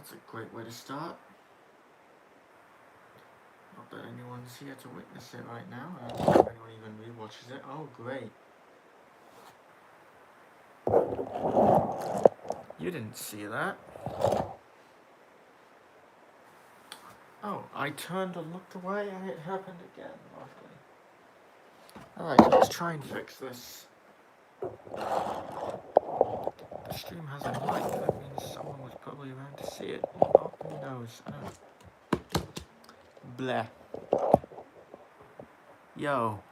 That's a great way to start. Not that anyone's here to witness it right now. I don't know if anyone even rewatches it. Oh, great. You didn't see that. Oh, I turned and looked away and it happened again. Lovely. Alright, let's try and fix this. The stream has a mic. That means someone was probably around to see it. Oh, who knows? I don't know. Bleh.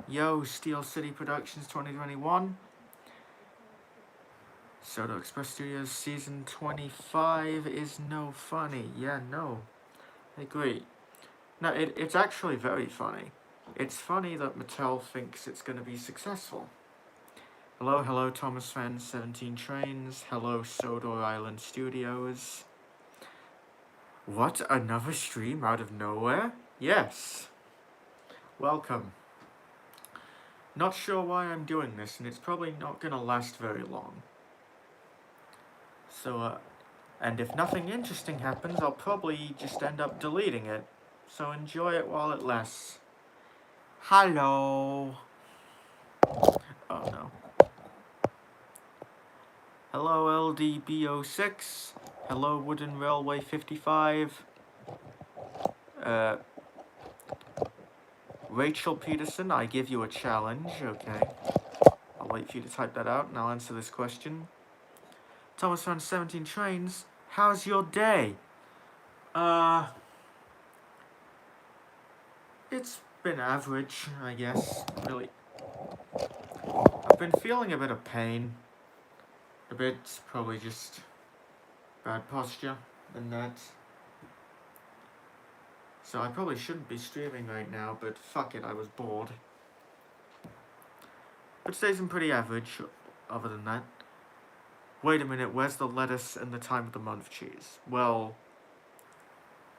Yo, Steel City Productions 2021. Soda Express Studios Season 25 is no funny. Yeah, no. I agree. No, it's actually very funny. It's funny that Mattel thinks it's going to be successful. Hello, Thomas Fan 17 Trains. Hello, Sodor Island Studios. What, another stream out of nowhere? Yes. Welcome. Not sure why I'm doing this, and it's probably not going to last very long. So, and if nothing interesting happens, I'll probably just end up deleting it. So enjoy it while it lasts. Hello. Oh no. Hello LDB06. Hello Wooden Railway 55. Rachel Peterson, I give you a challenge. Okay. I'll wait for you to type that out and I'll answer this question. Thomas Fan 17 Trains, how's your day? It's been average, I guess. Really. I've been feeling a bit of pain. A bit, probably just bad posture and that. So I probably shouldn't be streaming right now, but fuck it, I was bored. But today's been pretty average, other than that. Wait a minute, where's the lettuce and the time of the month cheese? Well,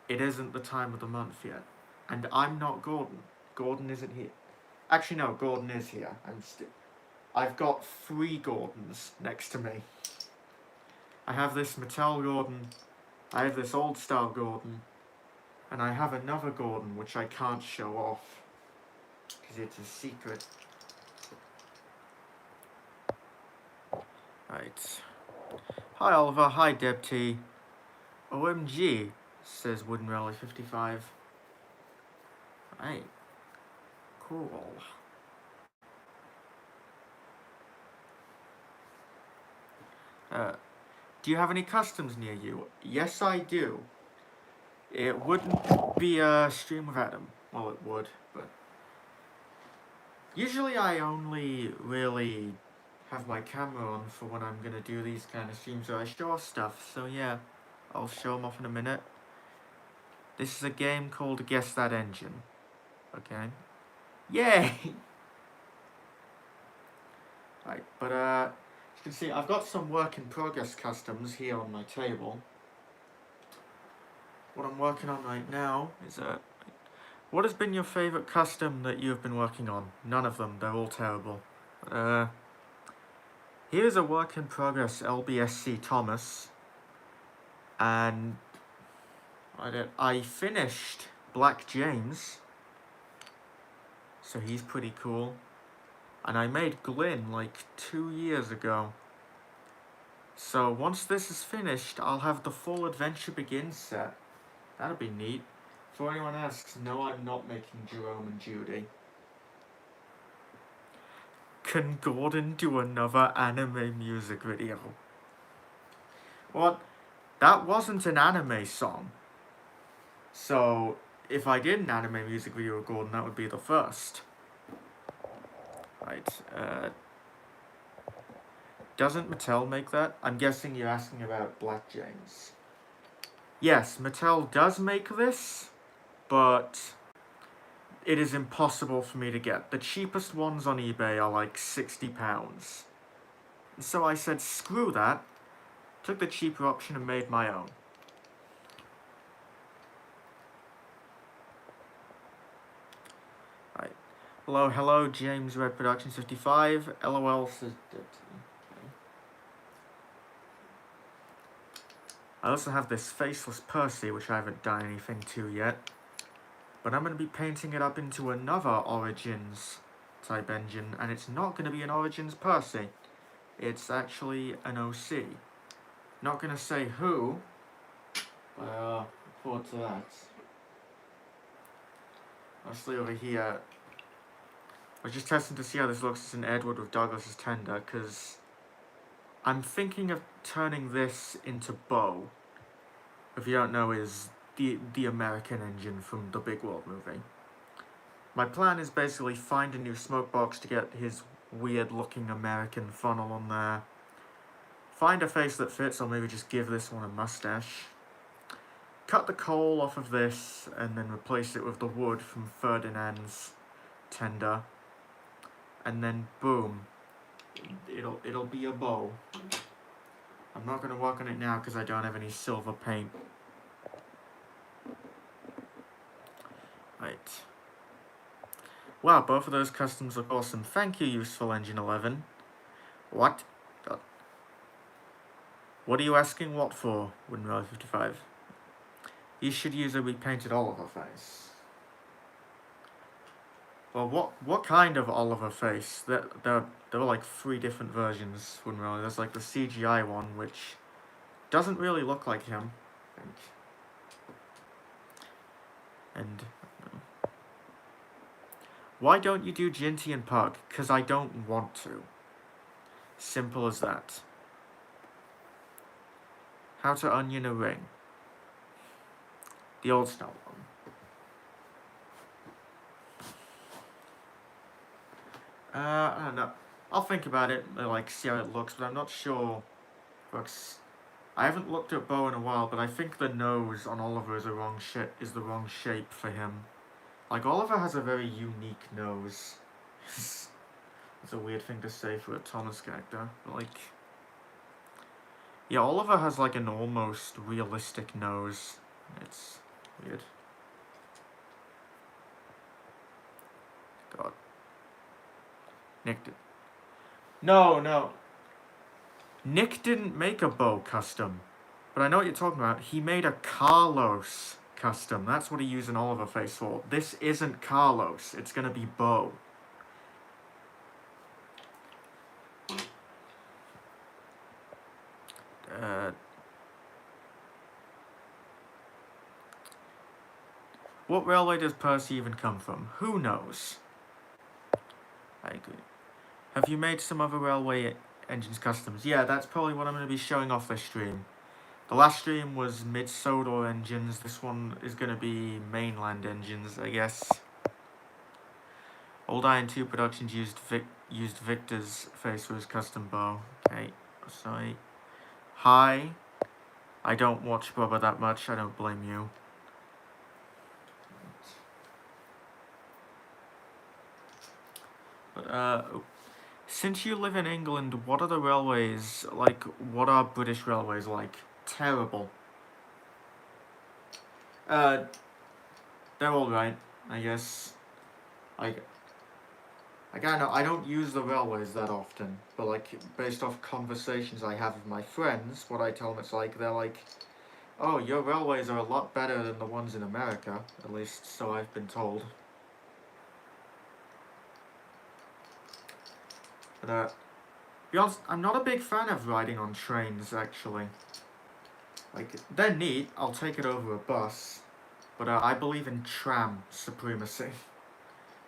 it isn't the time of the month yet. And I'm not Gordon. Gordon isn't here. Actually, no, Gordon is here. I've got 3 Gordons next to me. I have this Mattel Gordon, I have this old style Gordon, and I have another Gordon which I can't show off, because it's a secret. Right. Hi Oliver, hi Deb T. OMG, says Wooden Rally 55. Right. Cool. Do you have any customs near you? Yes, I do. It wouldn't be a stream without them. Well, it would, but... Usually I only really have my camera on for when I'm gonna do these kind of streams where I show off stuff, so yeah, I'll show them off in a minute. This is a game called Guess That Engine. Okay. Yay! Right, but as you can see, I've got some work in progress customs here on my table. What I'm working on right now is what has been your favourite custom that you've been working on? None of them, they're all terrible. Here's a work in progress LBSC Thomas, and I finished Black James, so he's pretty cool. And I made Glyn like 2 years ago. So once this is finished, I'll have the full Adventure Begins set. That'll be neat. Before anyone asks, no, I'm not making Jerome and Judy. Can Gordon do another anime music video? What? That wasn't an anime song. So, if I did an anime music video with Gordon, that would be the first. Right, doesn't Mattel make that? I'm guessing you're asking about Black James. Yes, Mattel does make this, but it is impossible for me to get. The cheapest ones on eBay are like £60. So I said, screw that, took the cheaper option and made my own. Right. Hello, James Red Productions 55. LOL says... I also have this faceless Percy, which I haven't done anything to yet. But I'm going to be painting it up into another Origins type engine, and it's not going to be an Origins Percy. It's actually an OC. Not going to say who, but look forward to that. Mostly over here, I was just testing to see how this looks as an Edward with Douglas's tender, because I'm thinking of turning this into Bo. If you don't know, is the American engine from the Big World movie. My plan is basically find a new smoke box to get his weird looking American funnel on there. Find a face that fits, or maybe just give this one a mustache. Cut the coal off of this and then replace it with the wood from Ferdinand's tender. And then boom, it'll be a bow. I'm not going to work on it now because I don't have any silver paint. Right. Wow, both of those customs look awesome. Thank you, Useful Engine 11. What? What are you asking what for, Winrow 55? You should use a repainted Oliver face. Well, what kind of Oliver face? There were like 3 different versions, Winrow. There's like the CGI one, which doesn't really look like him, I think. And why don't you do Ginty and Pug? Because I don't want to. Simple as that. How to onion a ring. The old style one. I don't know. I'll think about it, like see how it looks, but I'm not sure. I haven't looked at Bo in a while, but I think the nose on Oliver is the wrong shape for him. Like, Oliver has a very unique nose. It's a weird thing to say for a Thomas character, but like... Yeah, Oliver has like an almost realistic nose. It's weird. God. Nick did. No. Nick didn't make a Bo custom. But I know what you're talking about. He made a Carlos custom. That's what he used an Oliver face for. This isn't Carlos. It's gonna be Bo. What railway does Percy even come from? Who knows? I agree. Have you made some other railway engines customs? Yeah, that's probably what I'm going to be showing off this stream. The last stream was mid-Sodor engines. This one is going to be mainland engines, I guess. Old Iron 2 Productions used Victor's face for his custom bow. Okay, sorry. Hi. I don't watch Bubba that much. I don't blame you. But, since you live in England, what are the railways like? What are British railways like? Terrible. They're alright, I guess. I don't know, I don't use the railways that often, but like, based off conversations I have with my friends, what I tell them it's like, they're like, oh, your railways are a lot better than the ones in America, at least so I've been told. But, to be honest, I'm not a big fan of riding on trains, actually. Like, they're neat, I'll take it over a bus, but I believe in tram supremacy.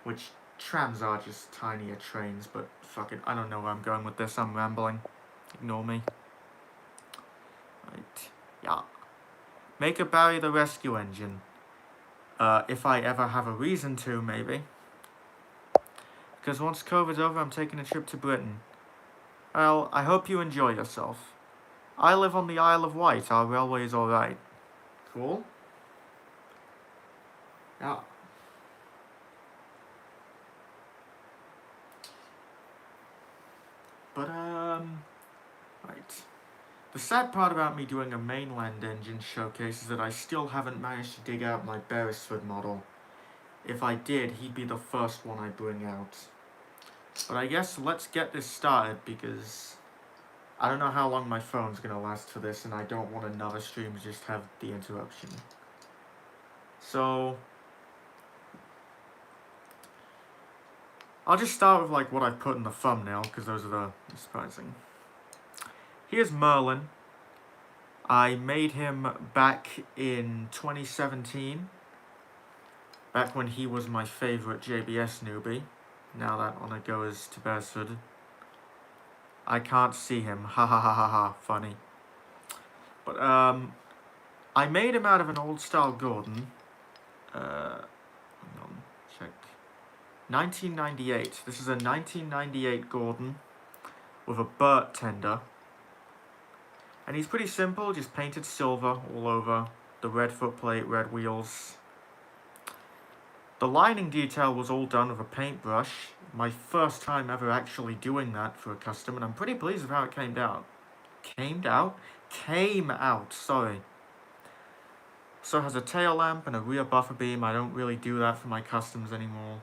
Which, trams are just tinier trains, but fuck it, I don't know where I'm going with this, I'm rambling. Ignore me. Right, yeah. Make a Barry the Rescue engine. If I ever have a reason to, maybe. Because once COVID's over, I'm taking a trip to Britain. Well, I hope you enjoy yourself. I live on the Isle of Wight, our railway is alright. Cool. Yeah. But, right. The sad part about me doing a mainland engine showcase is that I still haven't managed to dig out my Beresford model. If I did, he'd be the first one I bring out. But I guess let's get this started, because I don't know how long my phone's gonna last for this, and I don't want another stream to just have the interruption. So I'll just start with like what I put in the thumbnail, because those are the surprising. Here's Merlin. I made him back in 2017, back when he was my favourite JBS newbie. Now that Honor goes to Beresford. I can't see him, ha ha ha ha ha, funny. But I made him out of an old style Gordon. Hang on, check. 1998, this is a 1998 Gordon with a Burt tender. And he's pretty simple, just painted silver all over, the red footplate, red wheels. The lining detail was all done with a paintbrush, my first time ever actually doing that for a custom, and I'm pretty pleased with how it came out. Came out, sorry. So it has a tail lamp and a rear buffer beam. I don't really do that for my customs anymore.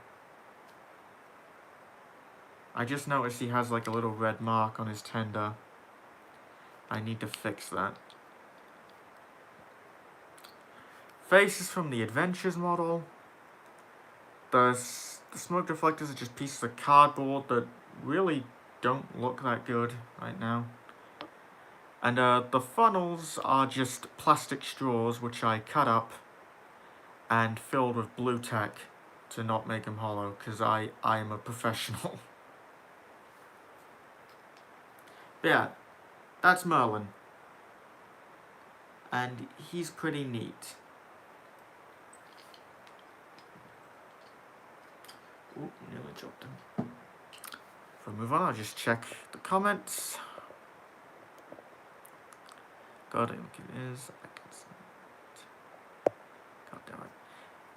I just noticed he has like a little red mark on his tender. I need to fix that. Face is from the Adventures model. The smoke deflectors are just pieces of cardboard that really don't look that good right now. And the funnels are just plastic straws which I cut up and filled with blue tack to not make them hollow, because I am a professional. But yeah, that's Merlin. And he's pretty neat. Ooh, nearly dropped him. Before we move on, I'll just check the comments. God, I think it is. God damn it.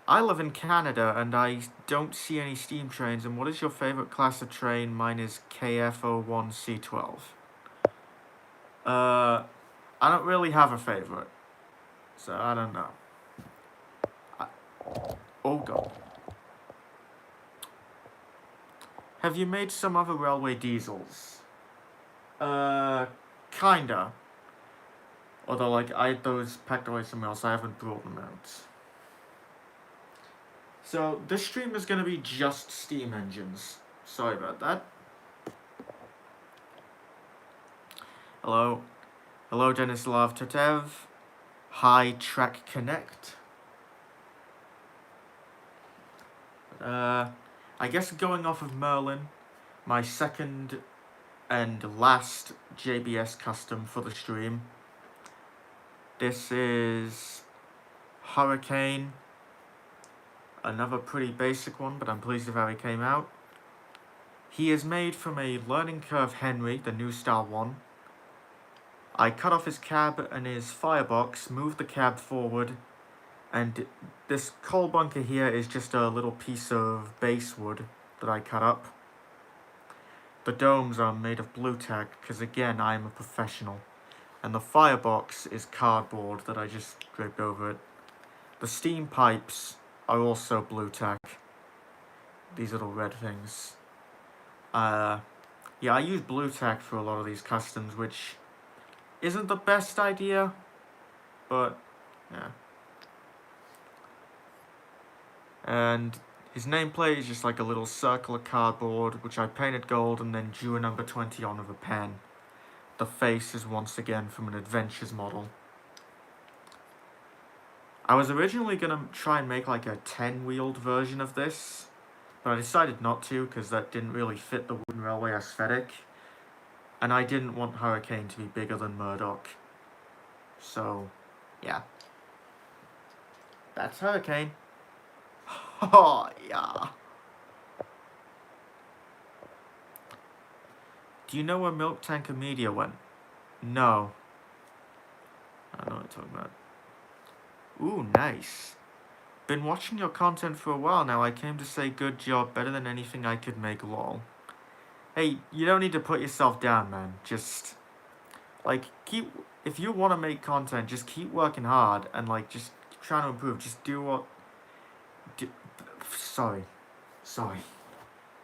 I live in Canada and I don't see any steam trains. And what is your favorite class of train? Mine is KF01C12. I don't really have a favorite, so I don't know. Oh god. Have you made some other railway diesels? Kinda. Although, like, I had those packed away somewhere else, I haven't brought them out. So, this stream is gonna be just steam engines. Sorry about that. Hello. Hello, Denislav Tatev. Hi, Track Connect. I guess going off of Merlin, my second and last JBS custom for the stream. This is Hurricane. Another pretty basic one, but I'm pleased with how he came out. He is made from a Learning Curve Henry, the new style one. I cut off his cab and his firebox, moved the cab forward, and this coal bunker here is just a little piece of basswood that I cut up. The domes are made of blue tack, because again, I'm a professional. And the firebox is cardboard that I just draped over it. The steam pipes are also blue tack. These little red things. Yeah, I use blue tack for a lot of these customs, which isn't the best idea, but yeah. And his nameplate is just like a little circle of cardboard, which I painted gold and then drew a number 20 on with a pen. The face is once again from an Adventures model. I was originally going to try and make like a 10-wheeled version of this, but I decided not to because that didn't really fit the wooden railway aesthetic. And I didn't want Hurricane to be bigger than Murdoch. So, yeah. That's Hurricane. Oh, yeah. Do you know where Milk Tanker Media went? No. I don't know what you're talking about. Ooh, nice. Been watching your content for a while now. I came to say good job, better than anything I could make, lol. Hey, you don't need to put yourself down, man. Just, like, if you want to make content, just keep working hard and, like, just trying to improve. Just do what... Sorry.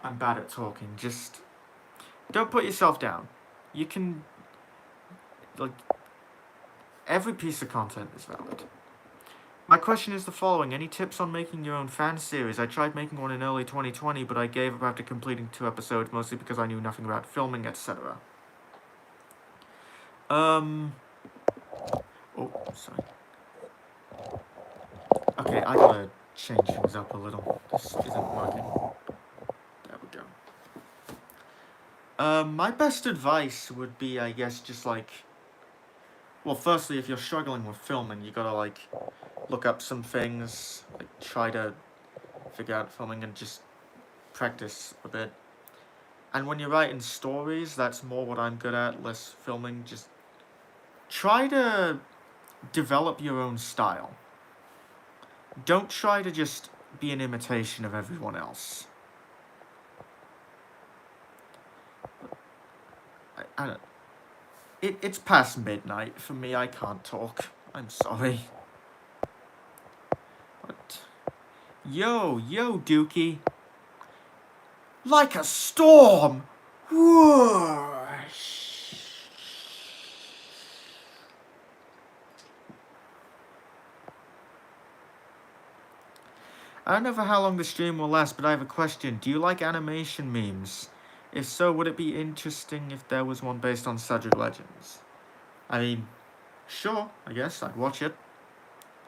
I'm bad at talking. Just don't put yourself down. You can like, every piece of content is valid. My question is the following. Any tips on making your own fan series? I tried making one in early 2020, but I gave up after completing 2 episodes, mostly because I knew nothing about filming, etc. Oh, sorry. Okay, I gotta change things up a little. This isn't working. There we go. My best advice would be, I guess, just like... Well, firstly, if you're struggling with filming, you gotta, like, look up some things, like, try to figure out filming and just practice a bit. And when you're writing stories, that's more what I'm good at, less filming. Just try to develop your own style. Don't try to just be an imitation of everyone else. I don't... It's past midnight. For me, I can't talk. I'm sorry. But... Yo, Dookie. Like a storm! Whoosh! I don't know for how long the stream will last, but I have a question. Do you like animation memes? If so, would it be interesting if there was one based on Cedric Legends? I mean, sure, I guess, I'd watch it.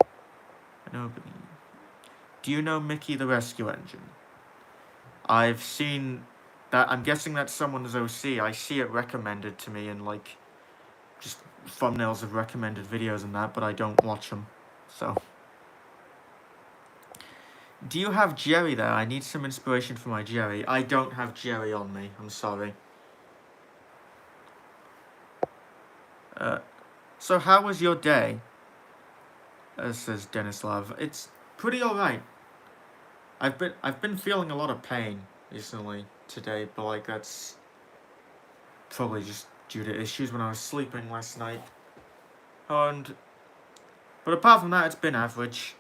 I know, but... Do you know Mickey the Rescue Engine? I've seen that. I'm guessing that's someone's OC. I see it recommended to me in, like, just thumbnails of recommended videos and that, but I don't watch them, so... Do you have Jerry there? I need some inspiration for my Jerry. I don't have Jerry on me. I'm sorry. So how was your day? Says Denislav. It's pretty alright. I've been feeling a lot of pain recently today, but like that's probably just due to issues when I was sleeping last night. But apart from that, it's been average.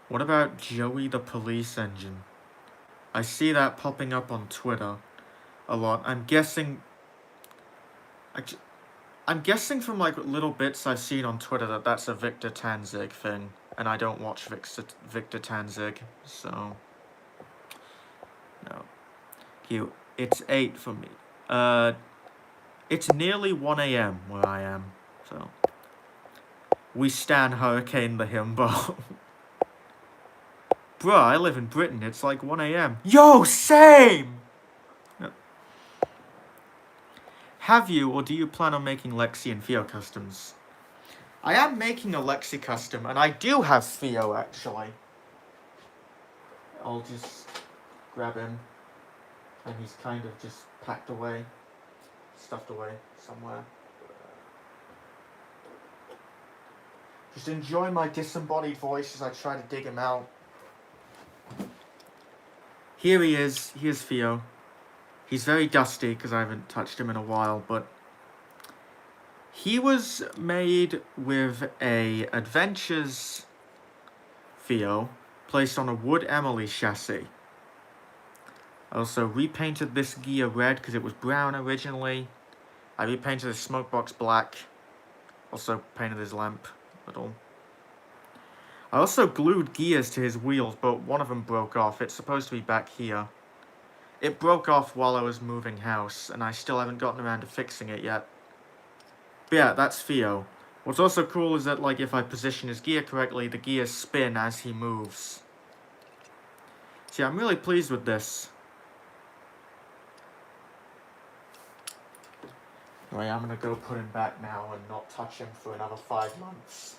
What about Joey the Police Engine? I see that popping up on Twitter a lot. I'm guessing from like little bits I've seen on Twitter that that's a Victor Tanzig thing, and I don't watch Victor Tanzig, so no. Cute. It's 8 for me. It's nearly 1 a.m. where I am, so we stan Hurricane the Himbo. Bruh, I live in Britain. It's like 1 a.m. Yo, same! No. Have you, or do you plan on making Lexi and Theo customs? I am making a Lexi custom, and I do have Theo, actually. I'll just grab him, and he's kind of just packed away, stuffed away somewhere. Just enjoy my disembodied voice as I try to dig him out. Here he is. Here's Theo. He's very dusty because I haven't touched him in a while, but he was made with a Adventures Theo placed on a Wood Emily chassis. I also repainted this gear red because it was brown originally. I repainted the smokebox black. Also painted his lamp a little. I also glued gears to his wheels, but one of them broke off. It's supposed to be back here. It broke off while I was moving house, and I still haven't gotten around to fixing it yet. But yeah, that's Theo. What's also cool is that, like, if I position his gear correctly, the gears spin as he moves. So yeah, I'm really pleased with this. Anyway, I'm gonna go put him back now and not touch him for another 5 months.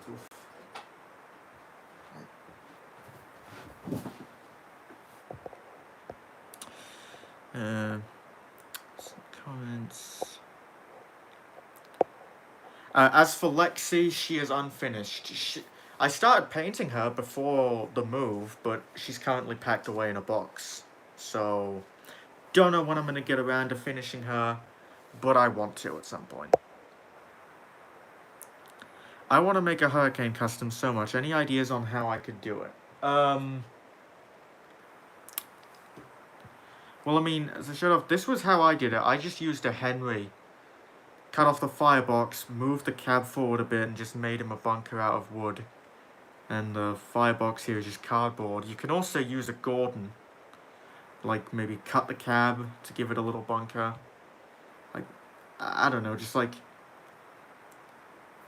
Oof. Some comments. As for Lexi, she is unfinished. I started painting her before the move, but she's currently packed away in a box. So, don't know when I'm going to get around to finishing her, but I want to at some point. I want to make a Hurricane custom so much. Any ideas on how I could do it? Well, I mean, as a shut off, this was how I did it. I just used a Henry, cut off the firebox, moved the cab forward a bit, and just made him a bunker out of wood. And the firebox here is just cardboard. You can also use a Gordon, like maybe cut the cab to give it a little bunker. Like, I don't know, just like,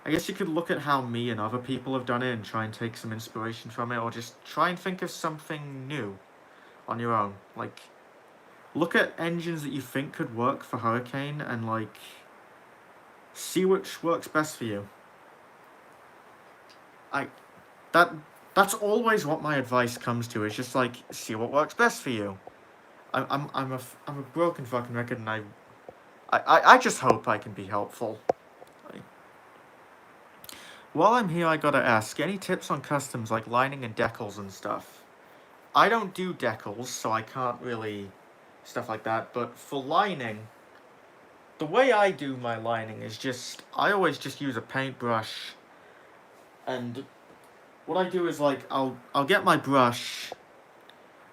I guess you could look at how me and other people have done it and try and take some inspiration from it, or just try and think of something new on your own. Like, look at engines that you think could work for Hurricane and, like, see which works best for you. That's always what my advice comes to. It's just like, see what works best for you. I'm a broken fucking record, and I just hope I can be helpful. While I'm here, I gotta ask, any tips on customs like lining and decals and stuff? I don't do decals, so I can't really stuff like that, but for lining, the way I do my lining is just, I always just use a paintbrush, and what I do is, like, I'll get my brush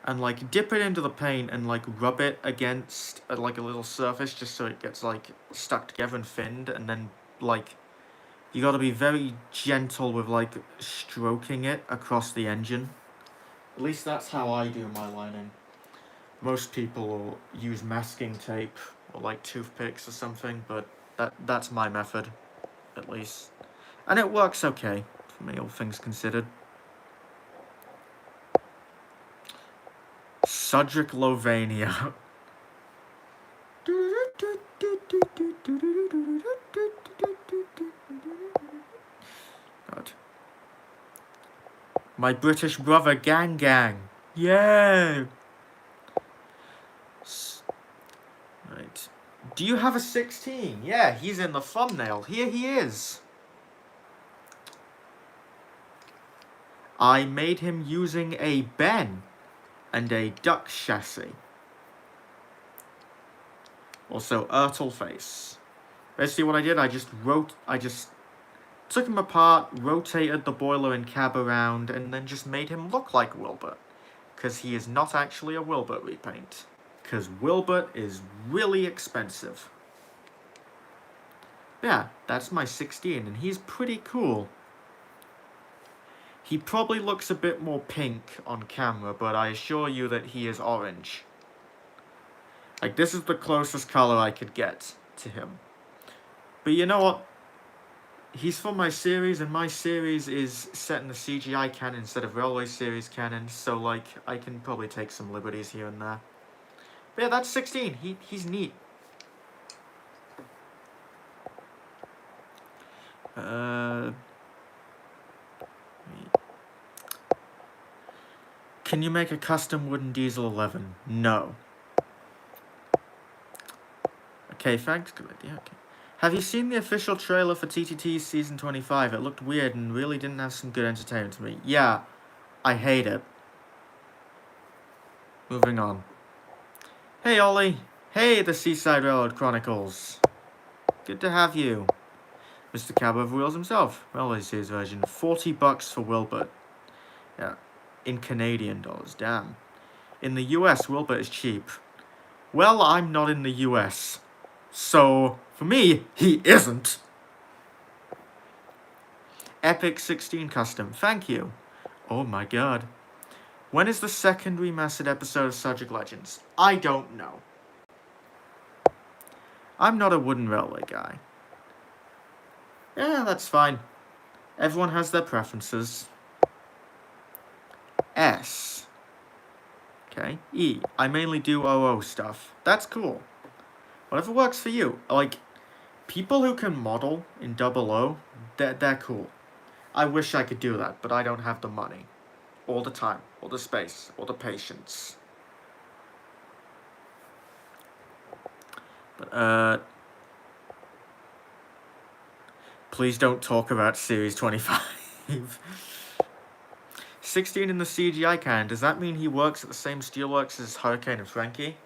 and, like, dip it into the paint and, like, rub it against like a little surface just so it gets, like, stuck together and thinned, and then, like, you gotta be very gentle with, like, stroking it across the engine. At least that's how I do my lining. Most people will use masking tape or, like, toothpicks or something, but that's my method, at least. And it works okay, for me, all things considered. Sudrick Lovania. God. My British brother, Gang Gang. Yeah. Right. Do you have a 16? Yeah, he's in the thumbnail. Here he is. I made him using a Ben and a duck chassis. Also, Ertl face. Basically what I did, I just took him apart, rotated the boiler and cab around, and then just made him look like Wilbert. Because he is not actually a Wilbert repaint. Because Wilbert is really expensive. Yeah, that's my 16, and he's pretty cool. He probably looks a bit more pink on camera, but I assure you that he is orange. Like, this is the closest color I could get to him. But you know what? He's from my series, and my series is set in the CGI canon instead of Railway Series canon, so, like, I can probably take some liberties here and there. But yeah, that's 16. He's neat. Can you make a custom wooden diesel 11? No. Okay, thanks. Good idea. Okay. Have you seen the official trailer for TTT's Season 25? It looked weird and really didn't have some good entertainment to me. Yeah, I hate it. Moving on. Hey, Ollie. Hey, the Seaside Railroad Chronicles. Good to have you. Mr. Cab over Wheels himself. Railway Series version. $40 for Wilbert. Yeah. In Canadian dollars. Damn. In the US, Wilbert is cheap. Well, I'm not in the US. So, for me, he isn't. Epic 16 Custom. Thank you. Oh my god. When is the second remastered episode of Subject Legends? I don't know. I'm not a wooden railway guy. Yeah, that's fine. Everyone has their preferences. S. Okay. E. I mainly do OO stuff. That's cool. Whatever works for you. Like, people who can model in 00, they're cool. I wish I could do that, but I don't have the money. Or the time, or the space, or the patience. But, please don't talk about Series 25. 16 in the CGI canon. Does that mean he works at the same steelworks as Hurricane and Frankie?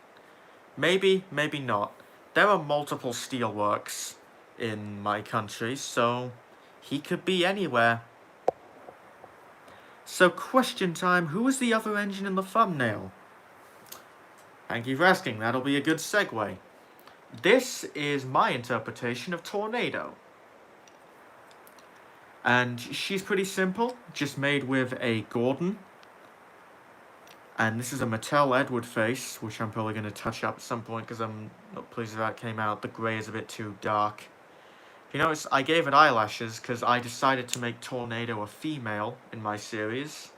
Maybe, maybe not. There are multiple steelworks in my country, so he could be anywhere. So, question time. Who was the other engine in the thumbnail? Thank you for asking. That'll be a good segue. This is my interpretation of tornado. And she's pretty simple, just made with a Gordon. And this is a Mattel Edward face, which I'm probably going to touch up at some point because I'm not pleased with how it came out. The grey is a bit too dark. If you notice, I gave it eyelashes because I decided to make Tornado a female in my series.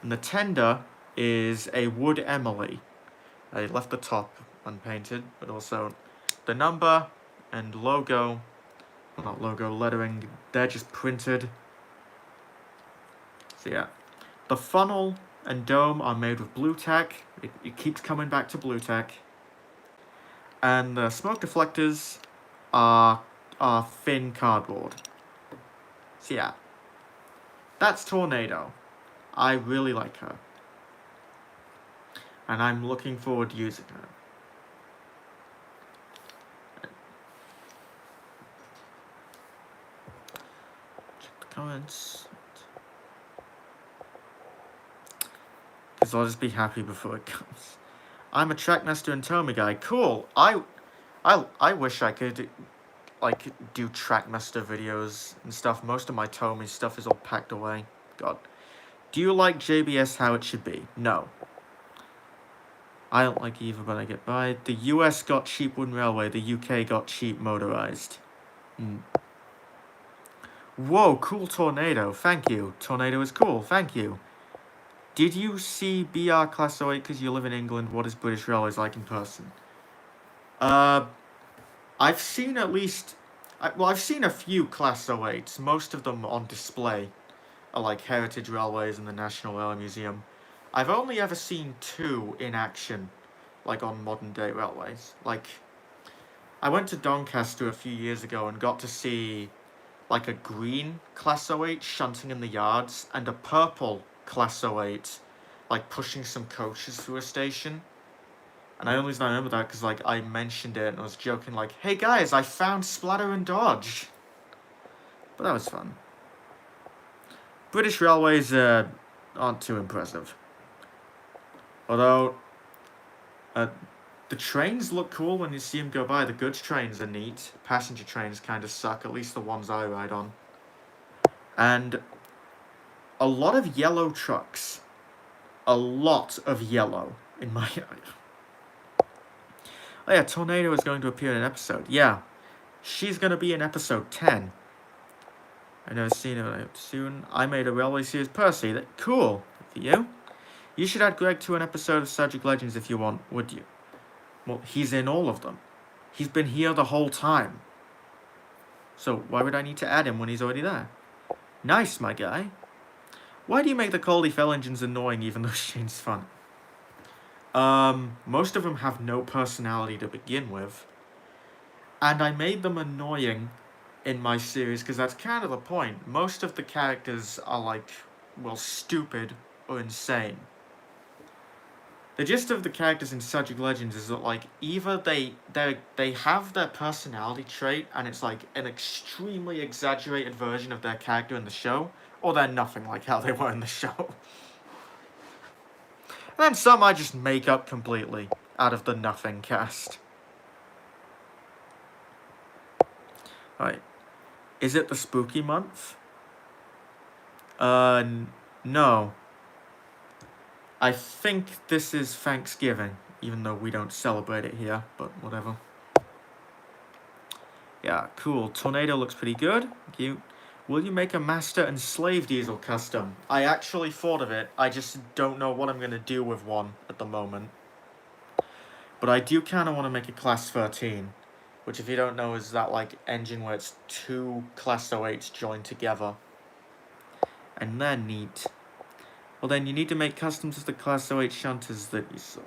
And the tender is a Wood Emily. I left the top unpainted, but also the number and logo, well, not logo, lettering, they're just printed. So yeah, the funnel and dome are made with blue tack. It keeps coming back to blue tack. And the smoke deflectors are thin cardboard. So yeah, that's Tornado. I really like her. And I'm looking forward to using her. Check the comments. Because I'll just be happy before it comes. I'm a Trackmaster and Tomy guy. Cool. I wish I could like do Trackmaster videos and stuff. Most of my Tomy stuff is all packed away. God. Do you like JBS how it should be? No. I don't like either, but I get by. The US got cheap wooden railway. The UK got cheap motorized. Whoa, cool Tornado. Thank you. Tornado is cool. Thank you. Did you see BR Class 08 because you live in England? What is British Railways like in person? I've seen at least... I've seen a few Class 08s. Most of them on display are like Heritage Railways and the National Railway Museum. I've only ever seen 2 in action, like on modern day railways. Like, I went to Doncaster a few years ago and got to see like a green Class 08 shunting in the yards and a purple Class 08 like pushing some coaches through a station. And I only remember that because like I mentioned it and I was joking like, hey guys, I found Splatter and Dodge. But that was fun. British Railways aren't too impressive. Although, the trains look cool when you see them go by. The goods trains are neat. Passenger trains kind of suck, at least the ones I ride on. And a lot of yellow trucks. A lot of yellow in my eye. Oh yeah, Tornado is going to appear in an episode. Yeah, she's going to be in episode 10. I know seen her soon. I made a railway series Percy. Cool. For you. You should add Greg to an episode of Tragic Legends if you want, would you? Well, he's in all of them. He's been here the whole time. So why would I need to add him when he's already there? Nice, my guy. Why do you make the Caldy Fell engines annoying even though Shane's fun? Most of them have no personality to begin with. And I made them annoying in my series because that's kind of the point. Most of the characters are like, well, stupid or insane. The gist of the characters in Tragic Legends is that like either they have their personality trait and it's like an extremely exaggerated version of their character in the show, or they're nothing like how they were in the show. And then some I just make up completely out of the nothing cast. Right. Is it the spooky month? No. I think this is Thanksgiving, even though we don't celebrate it here, but whatever. Yeah, cool. Tornado looks pretty good. Thank you. Will you make a master and slave diesel custom? I actually thought of it. I just don't know what I'm going to do with one at the moment. But I do kind of want to make a Class 13, which if you don't know is that like engine where it's 2 Class 08s joined together. And they're neat. Well then you need to make customs of the Class 08 shunters that you saw.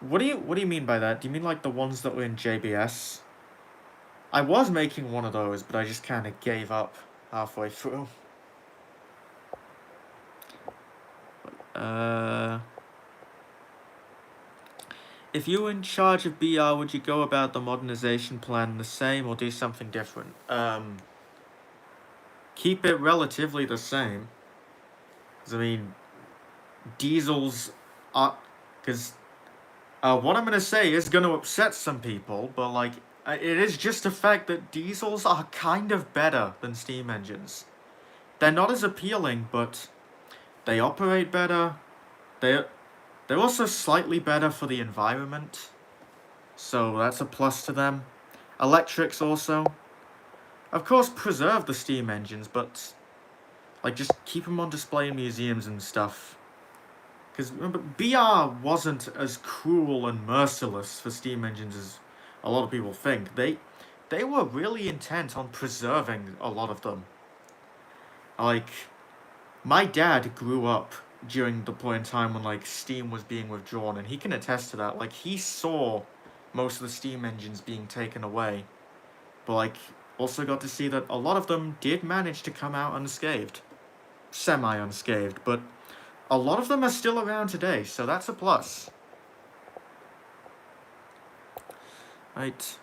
What do you mean by that? Do you mean like the ones that were in JBS? I was making one of those, but I just kind of gave up halfway through. If you were in charge of BR, would you go about the modernization plan the same or do something different? Keep it relatively the same. 'Cause, I mean, Diesels are... Because what I'm going to say is going to upset some people, but, like, it is just a fact that diesels are kind of better than steam engines. They're not as appealing, but they operate better. They're also slightly better for the environment, so that's a plus to them. Electrics also. Of course, preserve the steam engines, but, like, just keep them on display in museums and stuff. Because remember, BR wasn't as cruel and merciless for steam engines as a lot of people think. They were really intent on preserving a lot of them. Like, my dad grew up during the point in time when, like, steam was being withdrawn, and he can attest to that. Like, he saw most of the steam engines being taken away, but, like, also got to see that a lot of them did manage to come out unscathed. Semi-unscathed, but a lot of them are still around today, so that's a plus. Right.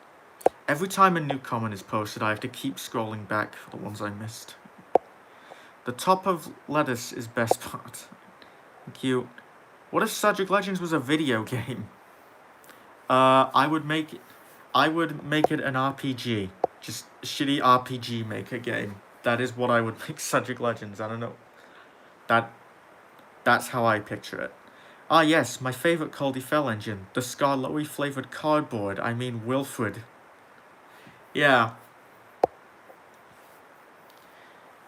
Every time a new comment is posted, I have to keep scrolling back for the ones I missed. The top of lettuce is best part. Thank you. What if Subject Legends was a video game? I would make it an RPG. Just a shitty RPG maker game. That is what I would make Subject Legends. I don't know. That's how I picture it. Ah yes, my favourite Caldy Fell engine. The Scarloey flavoured cardboard. I mean Wilfred. Yeah.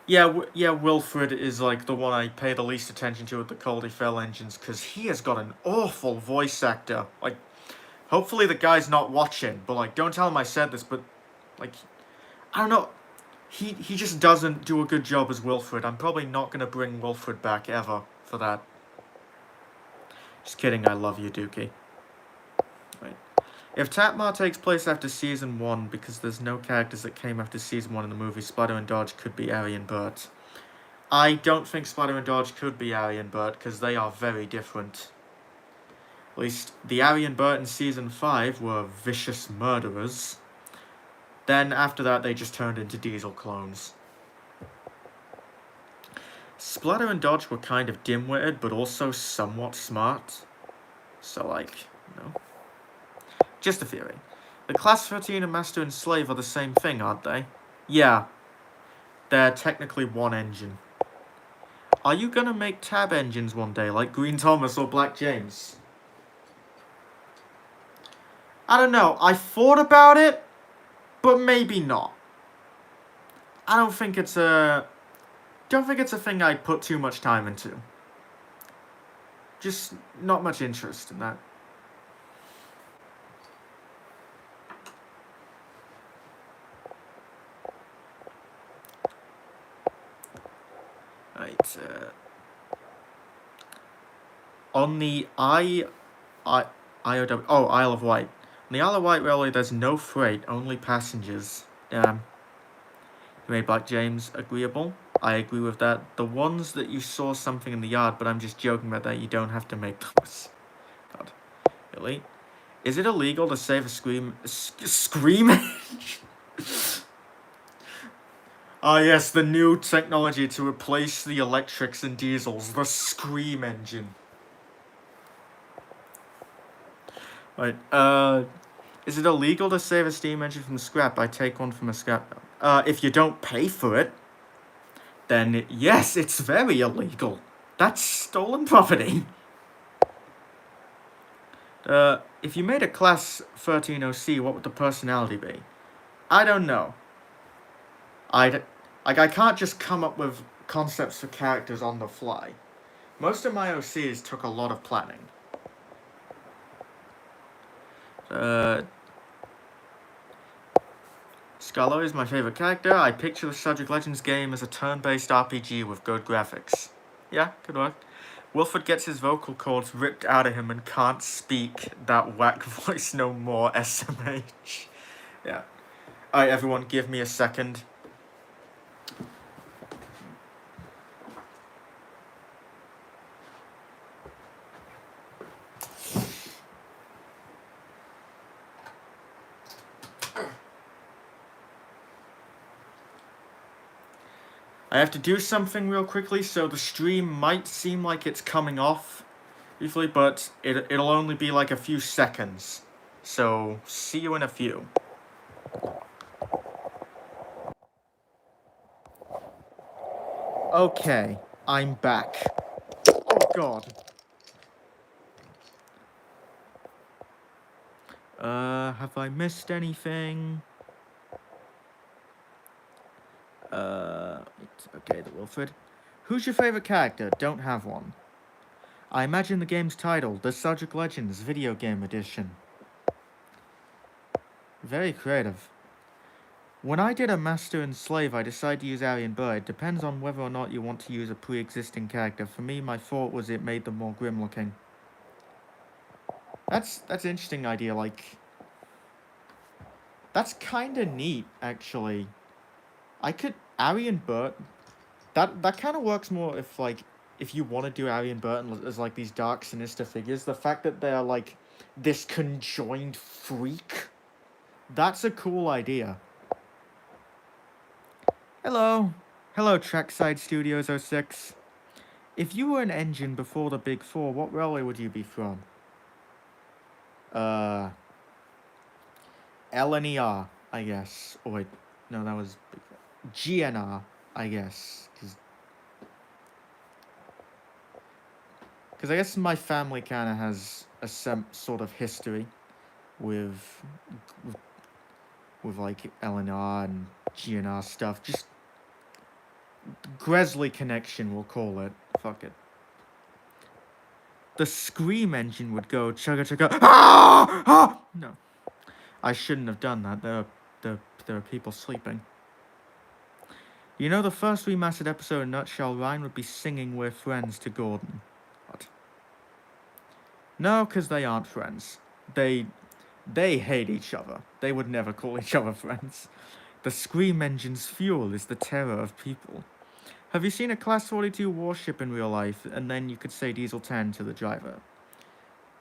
Yeah, Wilfred is, like, the one I pay the least attention to with the Caldy Fell engines, because he has got an awful voice actor. Like, hopefully the guy's not watching, but, like, don't tell him I said this, but, like, I don't know. He just doesn't do a good job as Wilfred. I'm probably not going to bring Wilfred back ever for that. Just kidding, I love you, Dookie. Right. If Tatmar takes place after Season 1, because there's no characters that came after Season 1 in the movie, Splatter and Dodge could be Ari and Bert. I don't think Splatter and Dodge could be Ari and Bert, because they are very different. At least, the Ari and Bert in Season 5 were vicious murderers. Then, after that, they just turned into Diesel clones. Splatter and Dodge were kind of dim-witted, but also somewhat smart. So, like, you know. Just a theory. The Class 13 and Master and Slave are the same thing, aren't they? Yeah. They're technically one engine. Are you gonna make tab engines one day, like Green Thomas or Black James? I don't know. I thought about it, but maybe not. I don't think it's a thing I'd put too much time into. Just not much interest in that. Right, on the Isle of Wight. On the Isle of Wight Railway, there's no freight, only passengers. Damn. You made Black James agreeable. I agree with that. The ones that you saw something in the yard, but I'm just joking about that, you don't have to make those. God. Really? Is it illegal to save a scream Ah yes, the new technology to replace the electrics and diesels, the Scream engine. Right, is it illegal to save a steam engine from scrap? I take one from a scrap. If you don't pay for it, then yes, it's very illegal. That's stolen property. If you made a Class 13 OC, what would the personality be? I don't know. I can't just come up with concepts for characters on the fly. Most of my OCs took a lot of planning. Scarlo is my favorite character. I picture the Subject Legends game as a turn-based RPG with good graphics. Yeah, good work. Wilfred gets his vocal cords ripped out of him and can't speak that whack voice no more, SMH. Yeah. Alright, everyone, give me a second. I have to do something real quickly, so the stream might seem like it's coming off briefly, but it'll only be like a few seconds. So, see you in a few. Okay, I'm back. Oh god. Have I missed anything? Okay, the Wilfred. Who's your favorite character? Don't have one. I imagine the game's title, The Subject Legends Video Game Edition. Very creative. When I did a Master and Slave, I decided to use Aryan Burr. It depends on whether or not you want to use a pre-existing character. For me, my thought was it made them more grim-looking. That's an interesting idea, like... That's kinda neat, actually. I could... Aryan Burr... That kind of works more if, like... If you want to do Aryan Burton as, like, these dark, sinister figures. The fact that they're, like, this conjoined freak... That's a cool idea. Hello. Hello, Trackside Studios 06. If you were an engine before the Big Four, what railway would you be from? LNER, I guess. Oh, wait. No, that was... GNR, I guess. Because I guess my family kind of has a sort of history with like LNR and GNR stuff. Just Gresley connection, we'll call it. Fuck it. The Scream engine would go chugga chugga. Ah! Ah! No, I shouldn't have done that. There are people sleeping. You know, the first remastered episode in Nutshell, Ryan would be singing "We're Friends" to Gordon. What? No, because they aren't friends. They hate each other. They would never call each other friends. The Scream engine's fuel is the terror of people. Have you seen a Class 42 warship in real life, and then you could say Diesel 10 to the driver?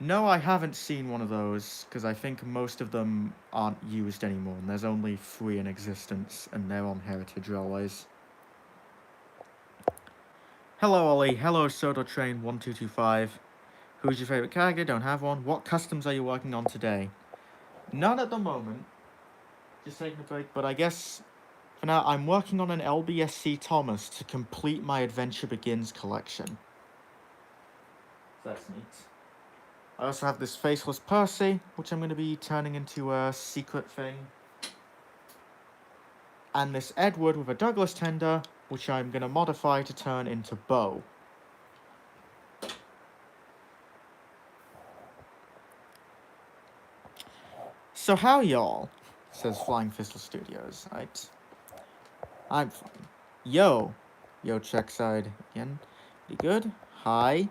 No, I haven't seen one of those, because I think most of them aren't used anymore, and there's only 3 in existence, and they're on heritage railways. Hello, Ollie. Hello, Soda Train 1225. Who's your favourite character? Don't have one. What customs are you working on today? None at the moment. Just taking a break, but I guess... For now, I'm working on an LBSC Thomas to complete my Adventure Begins collection. That's neat. I also have this Faceless Percy, which I'm going to be turning into a secret thing. And this Edward with a Douglas Tender, which I'm going to modify to turn into Bo. So how y'all? Says Flying Fistle Studios, right? I'm fine. Yo, Checkside again. Pretty good. Hi.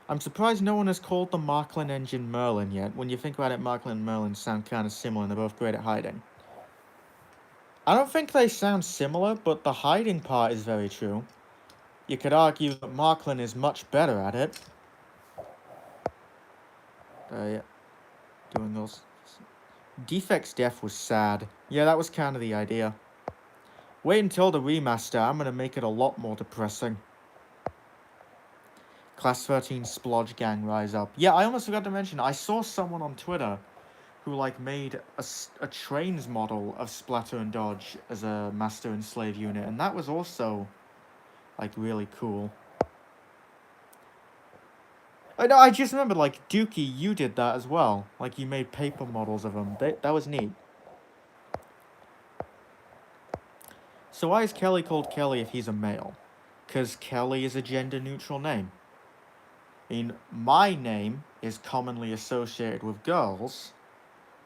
I'm surprised no one has called the Marklin engine Merlin yet. When you think about it, Marklin and Merlin sound kind of similar, and they're both great at hiding. I don't think they sound similar, but the hiding part is very true. You could argue that Marklin is much better at it. Yeah. Doing those... Defect's death was sad. Yeah, that was kind of the idea. Wait until the remaster, I'm gonna make it a lot more depressing. Class 13 Splodge Gang rise up. Yeah, I almost forgot to mention, I saw someone on Twitter who, like, made a trains model of Splatter and Dodge as a Master and Slave unit, and that was also, like, really cool. Oh, no, I just remembered, like, Dookie, you did that as well. Like, you made paper models of them. That was neat. So why is Kelly called Kelly if he's a male? Because Kelly is a gender-neutral name. I mean, my name is commonly associated with girls,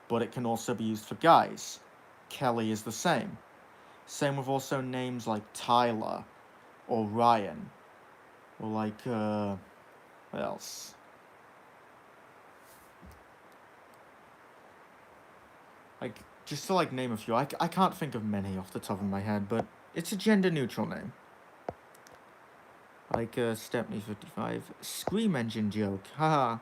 but it can also be used for guys. Kelly is the same. Same with also names like Tyler, or Ryan, or like, what else? Like, just to, like, name a few. I can't think of many off the top of my head, but it's a gender-neutral name. Like, Stepney 55. Scream engine joke. Haha.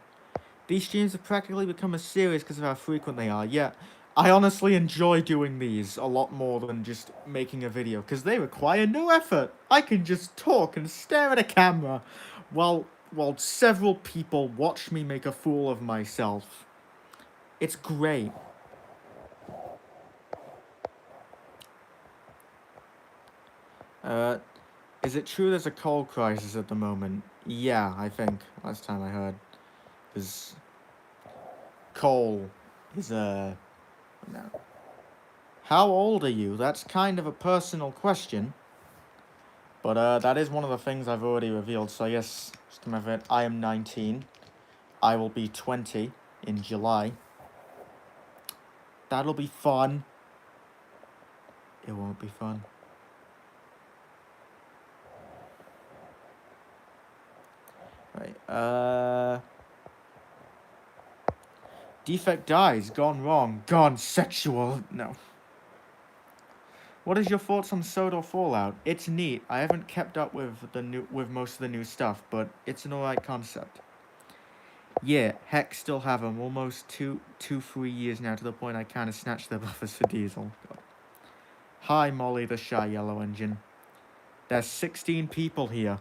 These streams have practically become a series because of how frequent they are. Yeah, I honestly enjoy doing these a lot more than just making a video, because they require no effort. I can just talk and stare at a camera while several people watch me make a fool of myself. It's great. Is it true there's a coal crisis at the moment? Yeah, I think, last time I heard. Because coal is, no. How old are you? That's kind of a personal question. But, that is one of the things I've already revealed, so I guess, just a matter of it, I am 19. I will be 20 in July. That'll be fun. It won't be fun. Right, defect dies, gone wrong, gone sexual, no. What is your thoughts on Soda Fallout? It's neat. I haven't kept up with most of the new stuff, but it's an alright concept. Yeah, heck, still have them. Almost 3 years now, to the point I kind of snatched their buffers for Diesel. God. Hi, Molly the Shy Yellow Engine. There's 16 people here.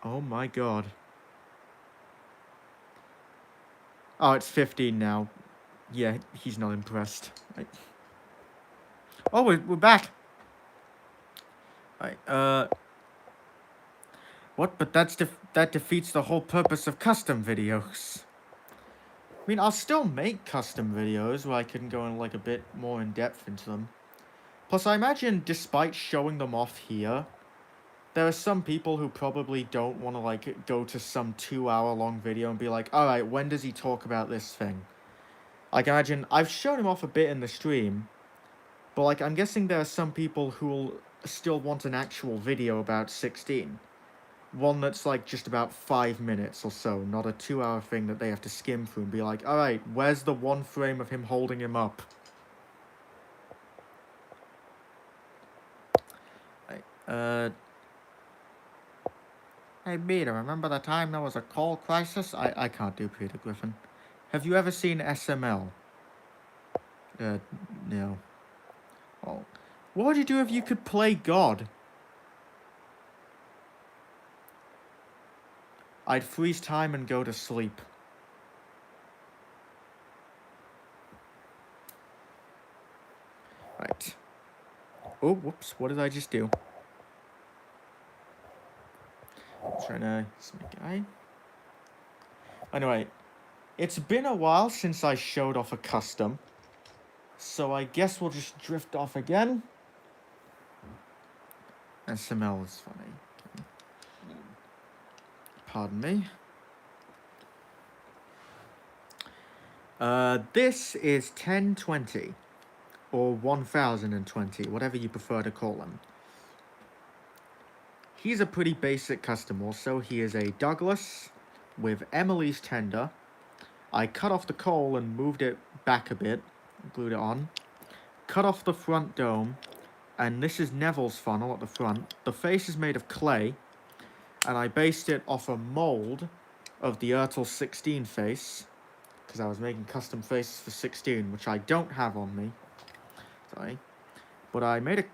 Oh my god. Oh, it's 15 now. Yeah, he's not impressed. Right. Oh, we're back. Right, what? But that defeats the whole purpose of custom videos. I mean, I'll still make custom videos where I can go in, like, a bit more in depth into them. Plus, I imagine, despite showing them off here, there are some people who probably don't want to, like, go to some 2-hour-long video and be like, alright, when does he talk about this thing? Like, imagine, I've shown him off a bit in the stream, but, like, I'm guessing there are some people who'll still want an actual video about 16. One that's, like, just about 5 minutes or so, not a 2-hour thing that they have to skim through and be like, alright, where's the one frame of him holding him up? Right, Hey, Peter, remember the time there was a coal crisis? I can't do Peter Griffin. Have you ever seen SML? No. Oh. What would you do if you could play God? I'd freeze time and go to sleep. Right. Oh, whoops, what did I just do? I'm trying to sneak eye. Anyway, it's been a while since I showed off a custom, so I guess we'll just drift off again. SML is funny. Pardon me. This is 1020, or 1020, whatever you prefer to call him. He's a pretty basic custom also. He is a Douglas with Emily's tender. I cut off the coal and moved it back a bit, glued it on. Cut off the front dome, and this is Neville's funnel at the front. The face is made of clay, and I based it off a mold of the Ertl 16 face, because I was making custom faces for 16, which I don't have on me. Sorry. But I made a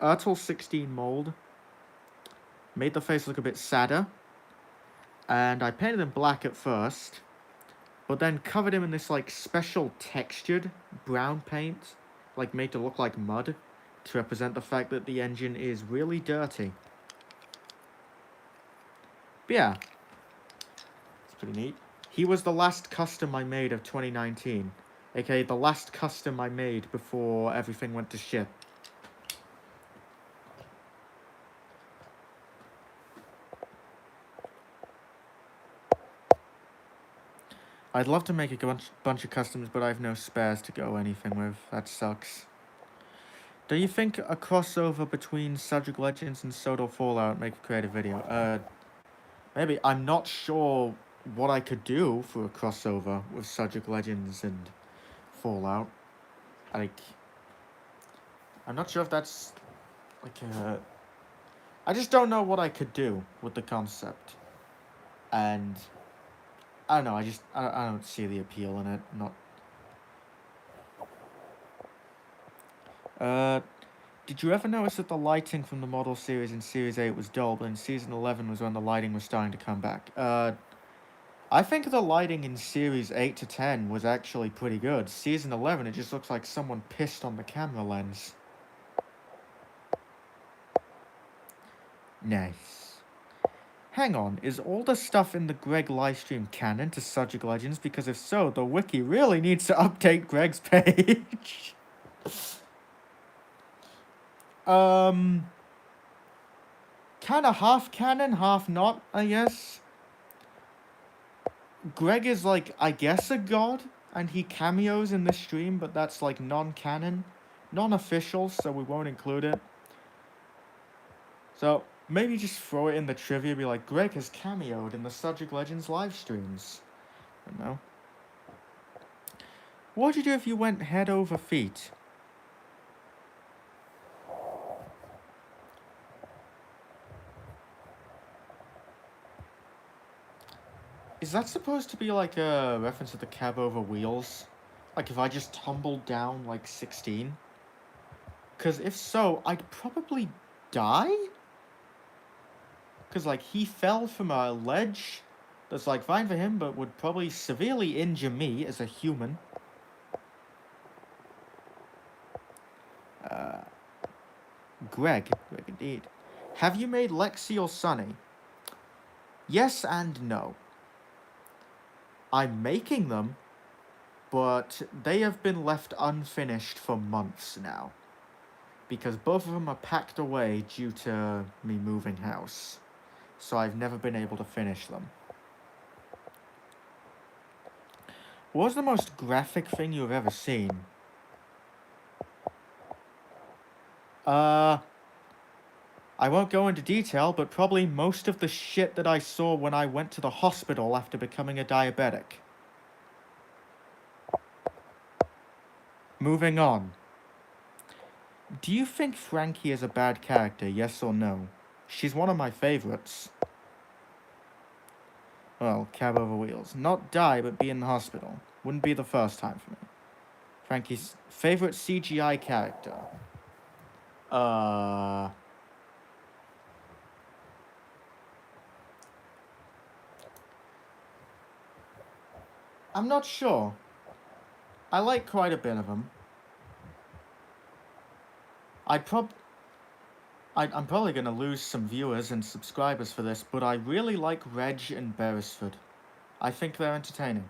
Ertl 16 mold, made the face look a bit sadder, and I painted him black at first, but then covered him in this, like, special textured brown paint, like, made to look like mud, to represent the fact that the engine is really dirty. But yeah, it's pretty neat. He was the last custom I made of 2019, aka the last custom I made before everything went to shit. I'd love to make a bunch of customs, but I have no spares to go anything with. That sucks. Do you think a crossover between Subject Legends and Soda Fallout make a creative video? Maybe. I'm not sure what I could do for a crossover with Subject Legends and Fallout. Like, I'm not sure if that's, like, I just don't know what I could do with the concept. And I don't know, I don't see the appeal in it. Did you ever notice that the lighting from the model series in Series 8 was dull, but in Season 11 was when the lighting was starting to come back? I think the lighting in Series 8 to 10 was actually pretty good. Season 11, it just looks like someone pissed on the camera lens. Nice. Hang on, is all the stuff in the Greg livestream canon to Subject Legends? Because if so, the wiki really needs to update Greg's page. Kinda half canon, half not, I guess. Greg is like, I guess a god, and he cameos in the stream, but that's like non-canon. Non-official, so we won't include it. So, maybe just throw it in the trivia, be like, Greg has cameoed in the Subject Legends live streams. I don't know. What would you do if you went head over feet? Is that supposed to be like a reference to the cab over wheels? Like if I just tumbled down like 16? Because if so, I'd probably die? Because like he fell from a ledge that's like fine for him, but would probably severely injure me as a human. Greg indeed. Have you made Lexi or Sunny? Yes and no. I'm making them, but they have been left unfinished for months now. Because both of them are packed away due to me moving house. So I've never been able to finish them. What was the most graphic thing you've ever seen? I won't go into detail, but probably most of the shit that I saw when I went to the hospital after becoming a diabetic. Moving on. Do you think Frankie is a bad character, yes or no? She's one of my favorites. Well, cab over wheels. Not die, but be in the hospital. Wouldn't be the first time for me. Frankie's favorite CGI character. I'm not sure. I like quite a bit of them. I'm probably going to lose some viewers and subscribers for this, but I really like Reg and Beresford. I think they're entertaining.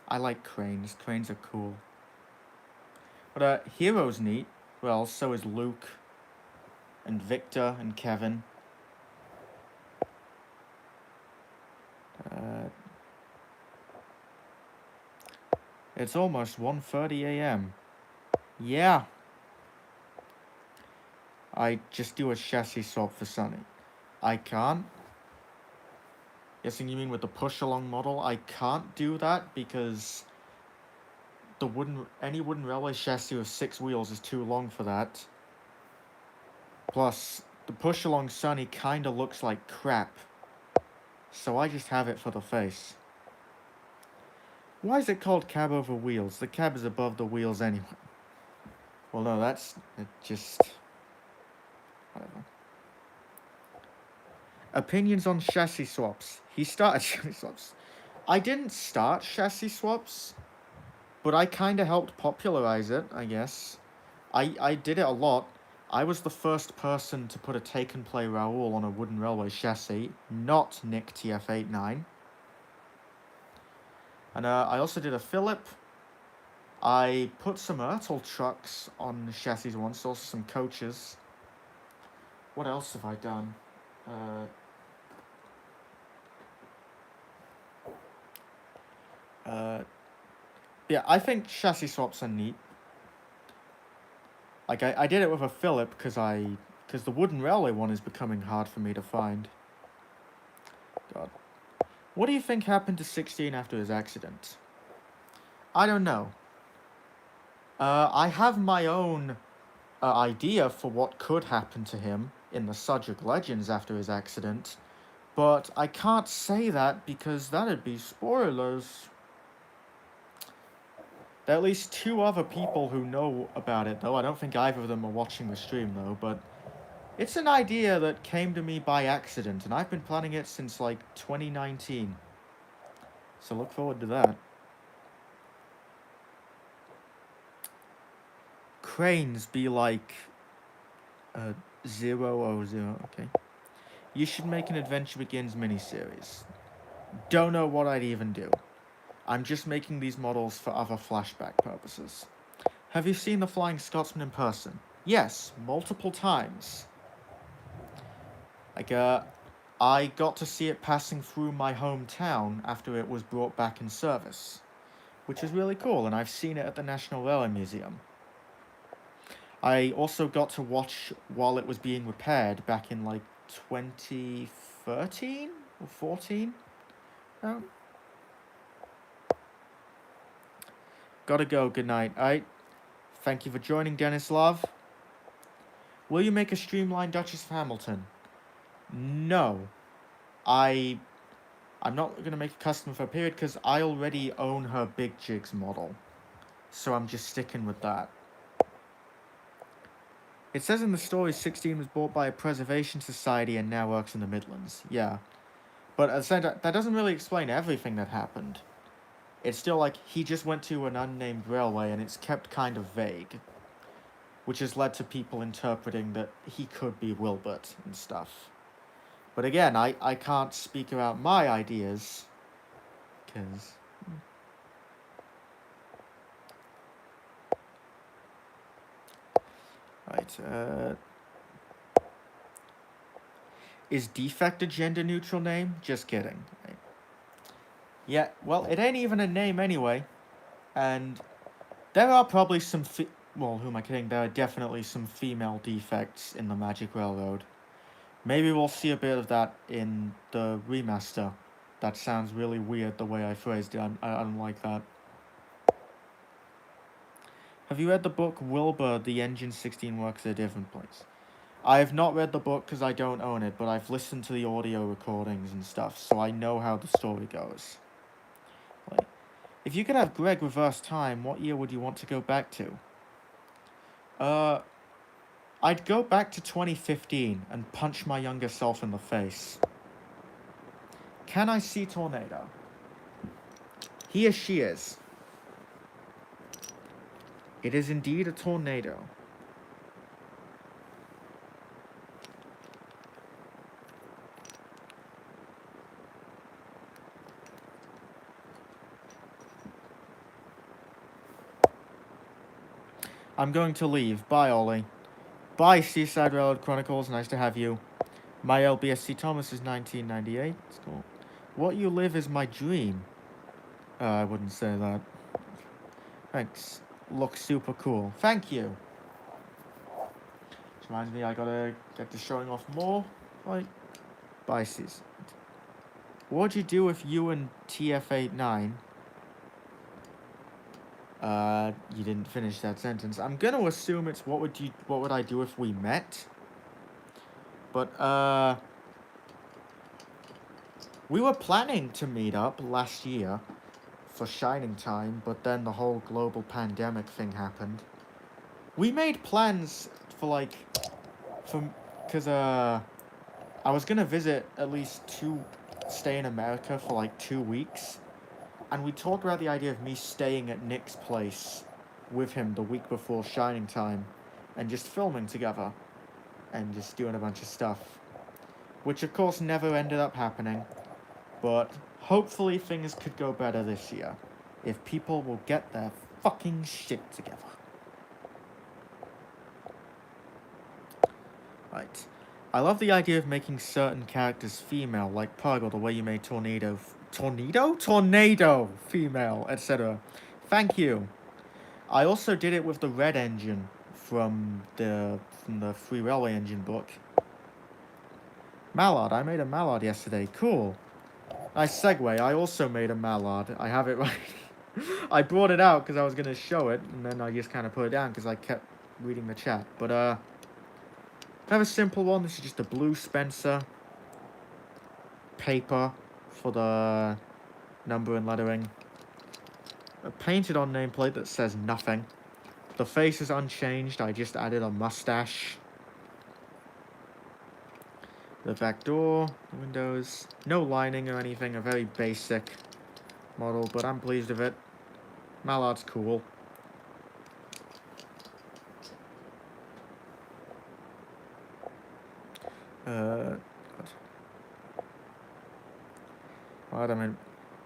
I like Cranes. Cranes are cool. But Hero's neat. Well, so is Luke. And Victor and Kevin. It's almost 1:30 a.m. Yeah. I just do a chassis swap for Sunny. I can't. Guessing you mean with the push-along model? I can't do that because any wooden railway chassis with 6 wheels is too long for that. Plus, the push-along Sunny kinda looks like crap. So I just have it for the face. Why is it called cab over wheels? The cab is above the wheels anyway. Well, no, that's just... whatever. Opinions on chassis swaps. He started chassis swaps. I didn't start chassis swaps, but I kind of helped popularize it, I guess. I did it a lot. I was the first person to put a take-and-play Raoul on a wooden railway chassis, not Nick TF89. And I also did a Philip. I put some Ertl trucks on the chassis once, also some coaches. What else have I done? Yeah, I think chassis swaps are neat. Like, I did it with a Philip because the wooden railway one is becoming hard for me to find. God. What do you think happened to 16 after his accident? I don't know. I have my own idea for what could happen to him in the Subject Legends after his accident, but I can't say that because that'd be spoilers. There are at least 2 other people who know about it, though. I don't think either of them are watching the stream, though, but it's an idea that came to me by accident, and I've been planning it since, like, 2019. So look forward to that. Cranes be like... 000, okay. You should make an Adventure Begins miniseries. Don't know what I'd even do. I'm just making these models for other flashback purposes. Have you seen the Flying Scotsman in person? Yes, multiple times. Like, I got to see it passing through my hometown after it was brought back in service, which is really cool, and I've seen it at the National Railway Museum. I also got to watch while it was being repaired back in, like, 2013 or 14? Oh. Gotta go, good night. Alright. Thank you for joining, Dennis Love. Will you make a streamlined Duchess of Hamilton? No. I'm not gonna make a custom for a period because I already own her Big Jigs model. So I'm just sticking with that. It says in the story 16 was bought by a preservation society and now works in the Midlands. Yeah. But at the same time, that doesn't really explain everything that happened. It's still like, he just went to an unnamed railway and it's kept kind of vague. Which has led to people interpreting that he could be Wilbert and stuff. But again, I can't speak about my ideas, because... Right, is defect a gender-neutral name? Just kidding. Right. Yeah, well, it ain't even a name anyway. And there are probably some well, who am I kidding? There are definitely some female defects in the Magic Railroad. Maybe we'll see a bit of that in the remaster. That sounds really weird the way I phrased it. I don't like that. Have you read the book Wilbur, the Engine 16 Works at a Different Place? I have not read the book because I don't own it, but I've listened to the audio recordings and stuff, so I know how the story goes. Like, if you could have Greg reverse time, what year would you want to go back to? I'd go back to 2015 and punch my younger self in the face. Can I see Tornado? He or she is. It is indeed a tornado. I'm going to leave. Bye, Ollie. Bye, Seaside Railroad Chronicles. Nice to have you. My LBSC Thomas is 1998. It's cool. What you live is my dream. I wouldn't say that. Thanks. Looks super cool. Thank you. Which reminds me, I gotta get to showing off more. Right. Bye, Seaside. What'd you do if you and TF89... you didn't finish that sentence. I'm gonna assume it's what would I do if we met? But, we were planning to meet up last year for Shining Time, but then the whole global pandemic thing happened. We made plans for, because, I was gonna visit at least stay in America for, 2 weeks. And we talked about the idea of me staying at Nick's place with him the week before Shining Time and just filming together and just doing a bunch of stuff. Which, of course, never ended up happening. But hopefully things could go better this year if people will get their fucking shit together. Right. I love the idea of making certain characters female, like Pug, or the way you made Tornado female, etc. Thank you. I also did it with the red engine from the Free Railway Engine book. Mallard. I made a Mallard yesterday. Cool. Nice segue. I also made a Mallard. I have it right. I brought it out because I was going to show it, and then I just kind of put it down because I kept reading the chat. But, I have a simple one. This is just a blue Spencer paper for the number and lettering. painted on nameplate that says nothing. The face is unchanged, I just added a mustache. The back door, the windows, no lining or anything, a very basic model, but I'm pleased with it. Mallard's cool.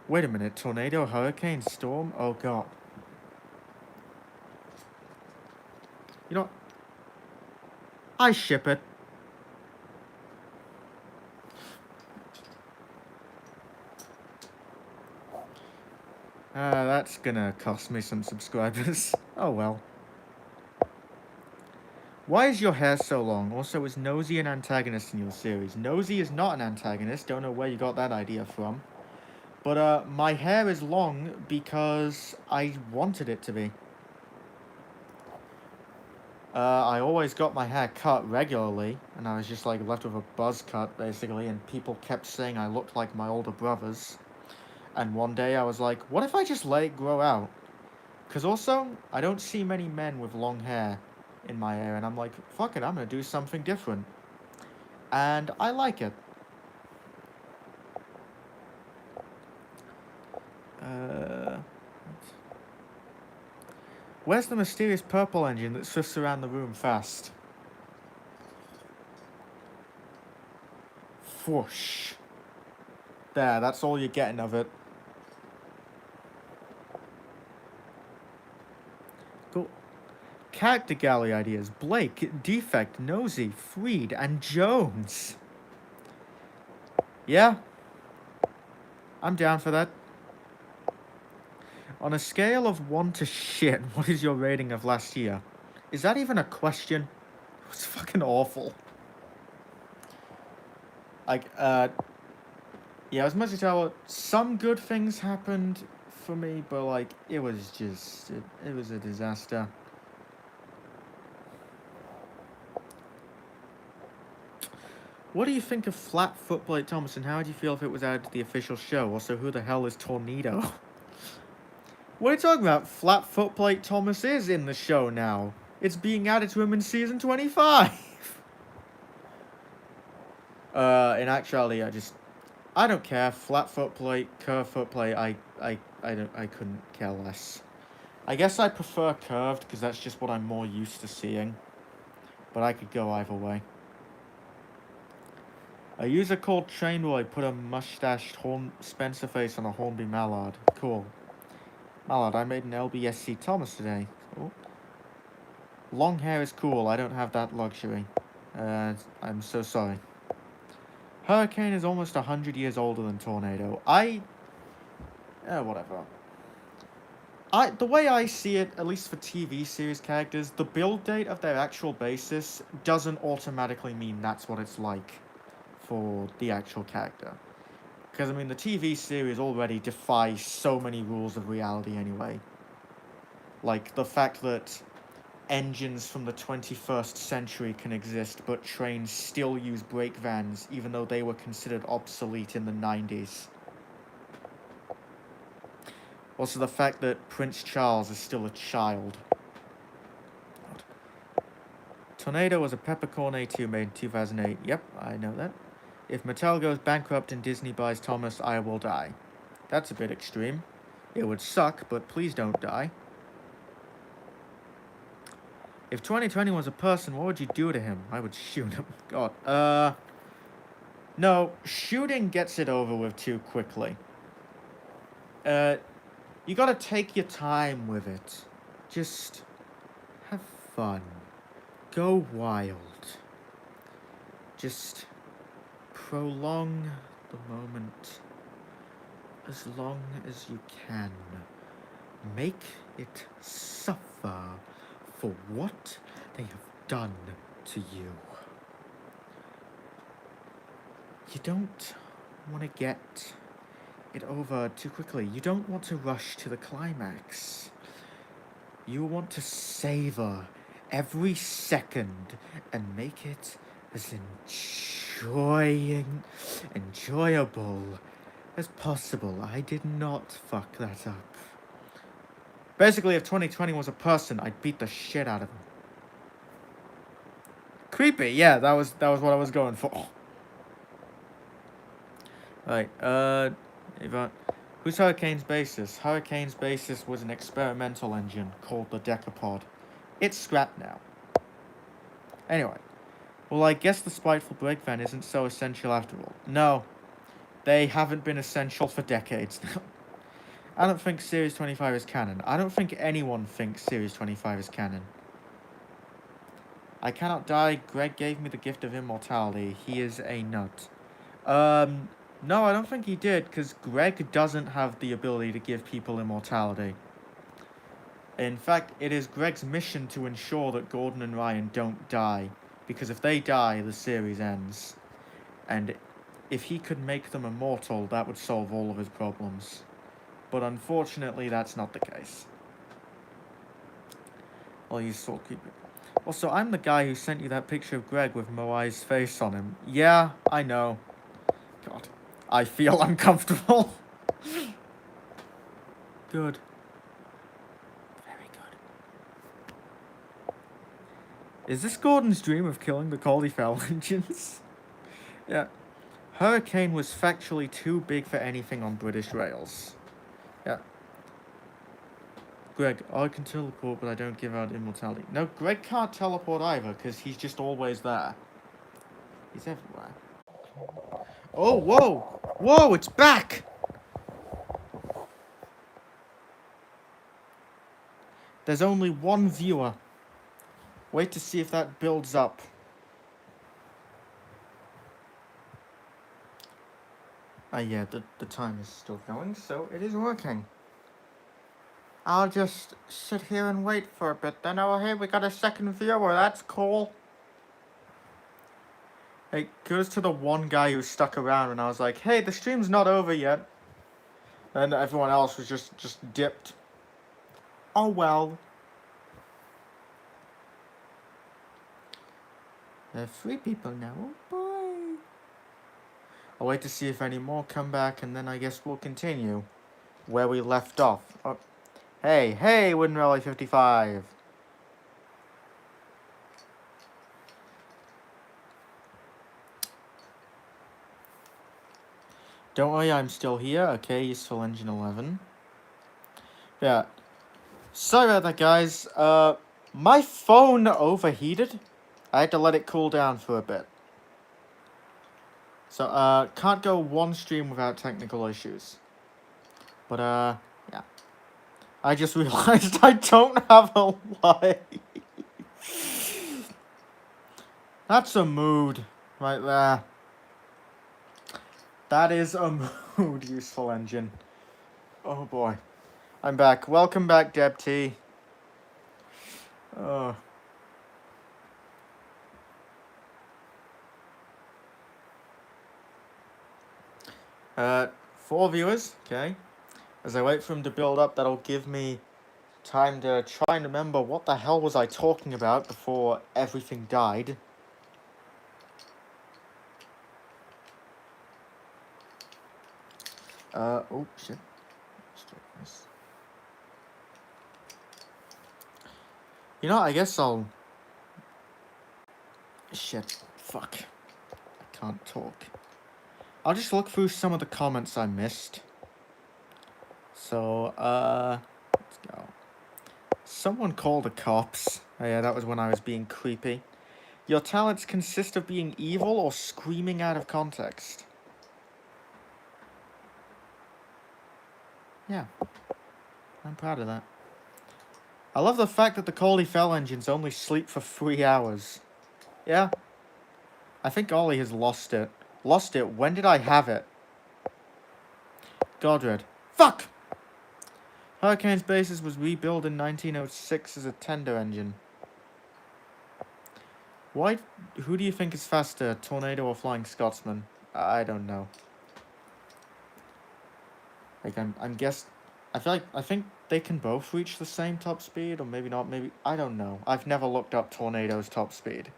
Wait a minute, tornado, hurricane, storm, oh god. You know, I ship it. That's gonna cost me some subscribers. Oh well. Why is your hair so long? Also, is Nosy an antagonist in your series? Nosy is not an antagonist, don't know where you got that idea from. But, my hair is long because I wanted it to be. I always got my hair cut regularly, and I was just, like, left with a buzz cut, basically, and people kept saying I looked like my older brothers. And one day I was like, what if I just let it grow out? Because also, I don't see many men with long hair in my area, and I'm like, fuck it, I'm gonna do something different. And I like it. Where's the mysterious purple engine that swifts around the room fast? Whoosh. There, that's all you're getting of it. Cool. Character gallery ideas. Blake, Defect, Nosy, Freed, and Jones. Yeah. I'm down for that. On a scale of 1 to shit, what is your rating of last year? Is that even a question? It was fucking awful. Like, yeah, as much as some good things happened for me, but, like, it was just, it was a disaster. What do you think of Flat Footplate Thomas, and how would you feel if it was added to the official show? Also, who the hell is Tornado? What are you talking about? Flat Footplate Thomas is in the show now. It's being added to him in season 25. In actuality, I don't care. Flat footplate, curved footplate, I couldn't care less. I guess I prefer curved because that's just what I'm more used to seeing. But I could go either way. A user called Trainboy put a mustached Spencer face on a Hornby Mallard. Cool. Mallard, I made an LBSC Thomas today. Cool. Long hair is cool. I don't have that luxury. I'm so sorry. Hurricane is almost 100 years older than Tornado. Whatever. The way I see it, at least for TV series characters, the build date of their actual basis doesn't automatically mean that's what it's like for the actual character. Because, I mean, the TV series already defies so many rules of reality anyway. Like, the fact that engines from the 21st century can exist, but trains still use brake vans, even though they were considered obsolete in the 90s. Also, the fact that Prince Charles is still a child. Tornado was a Peppercorn A2 made in 2008. Yep, I know that. If Mattel goes bankrupt and Disney buys Thomas, I will die. That's a bit extreme. It would suck, but please don't die. If 2020 was a person, what would you do to him? I would shoot him. God. No, shooting gets it over with too quickly. You gotta take your time with it. Just have fun. Go wild. Just prolong the moment as long as you can. Make it suffer for what they have done to you. You don't want to get it over too quickly. You don't want to rush to the climax. You want to savor every second and make it as enjoyable as possible. I did not fuck that up. Basically, if 2020 was a person, I'd beat the shit out of him. Creepy, yeah, that was what I was going for. Right, Yvonne. Who's Hurricane's basis? Hurricane's basis was an experimental engine called the Decapod. It's scrapped now. Anyway, well, I guess the spiteful break then isn't so essential after all. No, they haven't been essential for decades now. I don't think Series 25 is canon. I don't think anyone thinks Series 25 is canon. I cannot die. Greg gave me the gift of immortality. He is a nut. No, I don't think he did, because Greg doesn't have the ability to give people immortality. In fact, it is Greg's mission to ensure that Gordon and Ryan don't die, because if they die, the series ends. And if he could make them immortal, that would solve all of his problems. But unfortunately, that's not the case. Well, he's so creepy. Also, I'm the guy who sent you that picture of Greg with Moai's face on him. Yeah, I know. God, I feel uncomfortable. Good. Very good. Is this Gordon's dream of killing the Cauliflower engines? Yeah. Hurricane was factually too big for anything on British rails. Yeah. Greg, I can teleport, but I don't give out immortality. No, Greg can't teleport either, because he's just always there. He's everywhere. Oh, whoa! Whoa, it's back! There's only one viewer. Wait to see if that builds up. Yeah, the time is still going, so it is working. I'll just sit here and wait for a bit then. Oh, hey, we got a second viewer. That's cool. It goes to the one guy who stuck around, and I was like, hey, the stream's not over yet. And everyone else was just dipped. Oh, well. There are 3 people now. Oh, boy. I'll wait to see if any more come back, and then I guess we'll continue where we left off. Oh. Hey, Wooden Rally 55. Don't worry, I'm still here. Okay, useful engine 11. Yeah. Sorry about that, guys. My phone overheated. I had to let it cool down for a bit. So, can't go one stream without technical issues. But, yeah. I just realized I don't have a light. That's a mood right there. That is a mood, useful engine. Oh boy. I'm back. Welcome back, Deb T. Oh. 4 viewers, okay. As I wait for him to build up, that'll give me time to try and remember what the hell was I talking about before everything died. Oh, shit. You know, I guess I'll... Shit. Fuck. I can't talk. I'll just look through some of the comments I missed. So, let's go. Someone called the cops. Oh, yeah, that was when I was being creepy. Your talents consist of being evil or screaming out of context. Yeah. I'm proud of that. I love the fact that the Corley Fell engines only sleep for 3 hours. Yeah. I think Ollie has lost it. Lost it? When did I have it? Godred. Fuck! Hurricane's basis was rebuilt in 1906 as a tender engine. Why? Who do you think is faster, Tornado or Flying Scotsman? I don't know. Like, I think they can both reach the same top speed, or maybe not, maybe, I don't know. I've never looked up Tornado's top speed.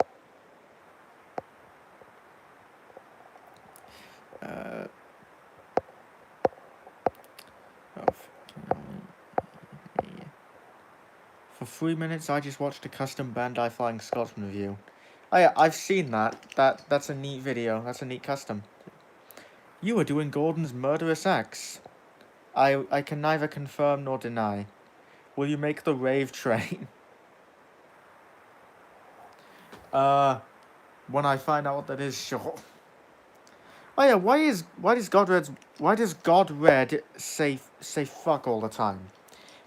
For 3 minutes, I just watched a custom Bandai Flying Scotsman review. Oh yeah, I've seen that. That's a neat video. That's a neat custom. You are doing Gordon's murderous acts. I can neither confirm nor deny. Will you make the rave train? When I find out what that is, sure. Oh yeah, why does Godred say fuck all the time?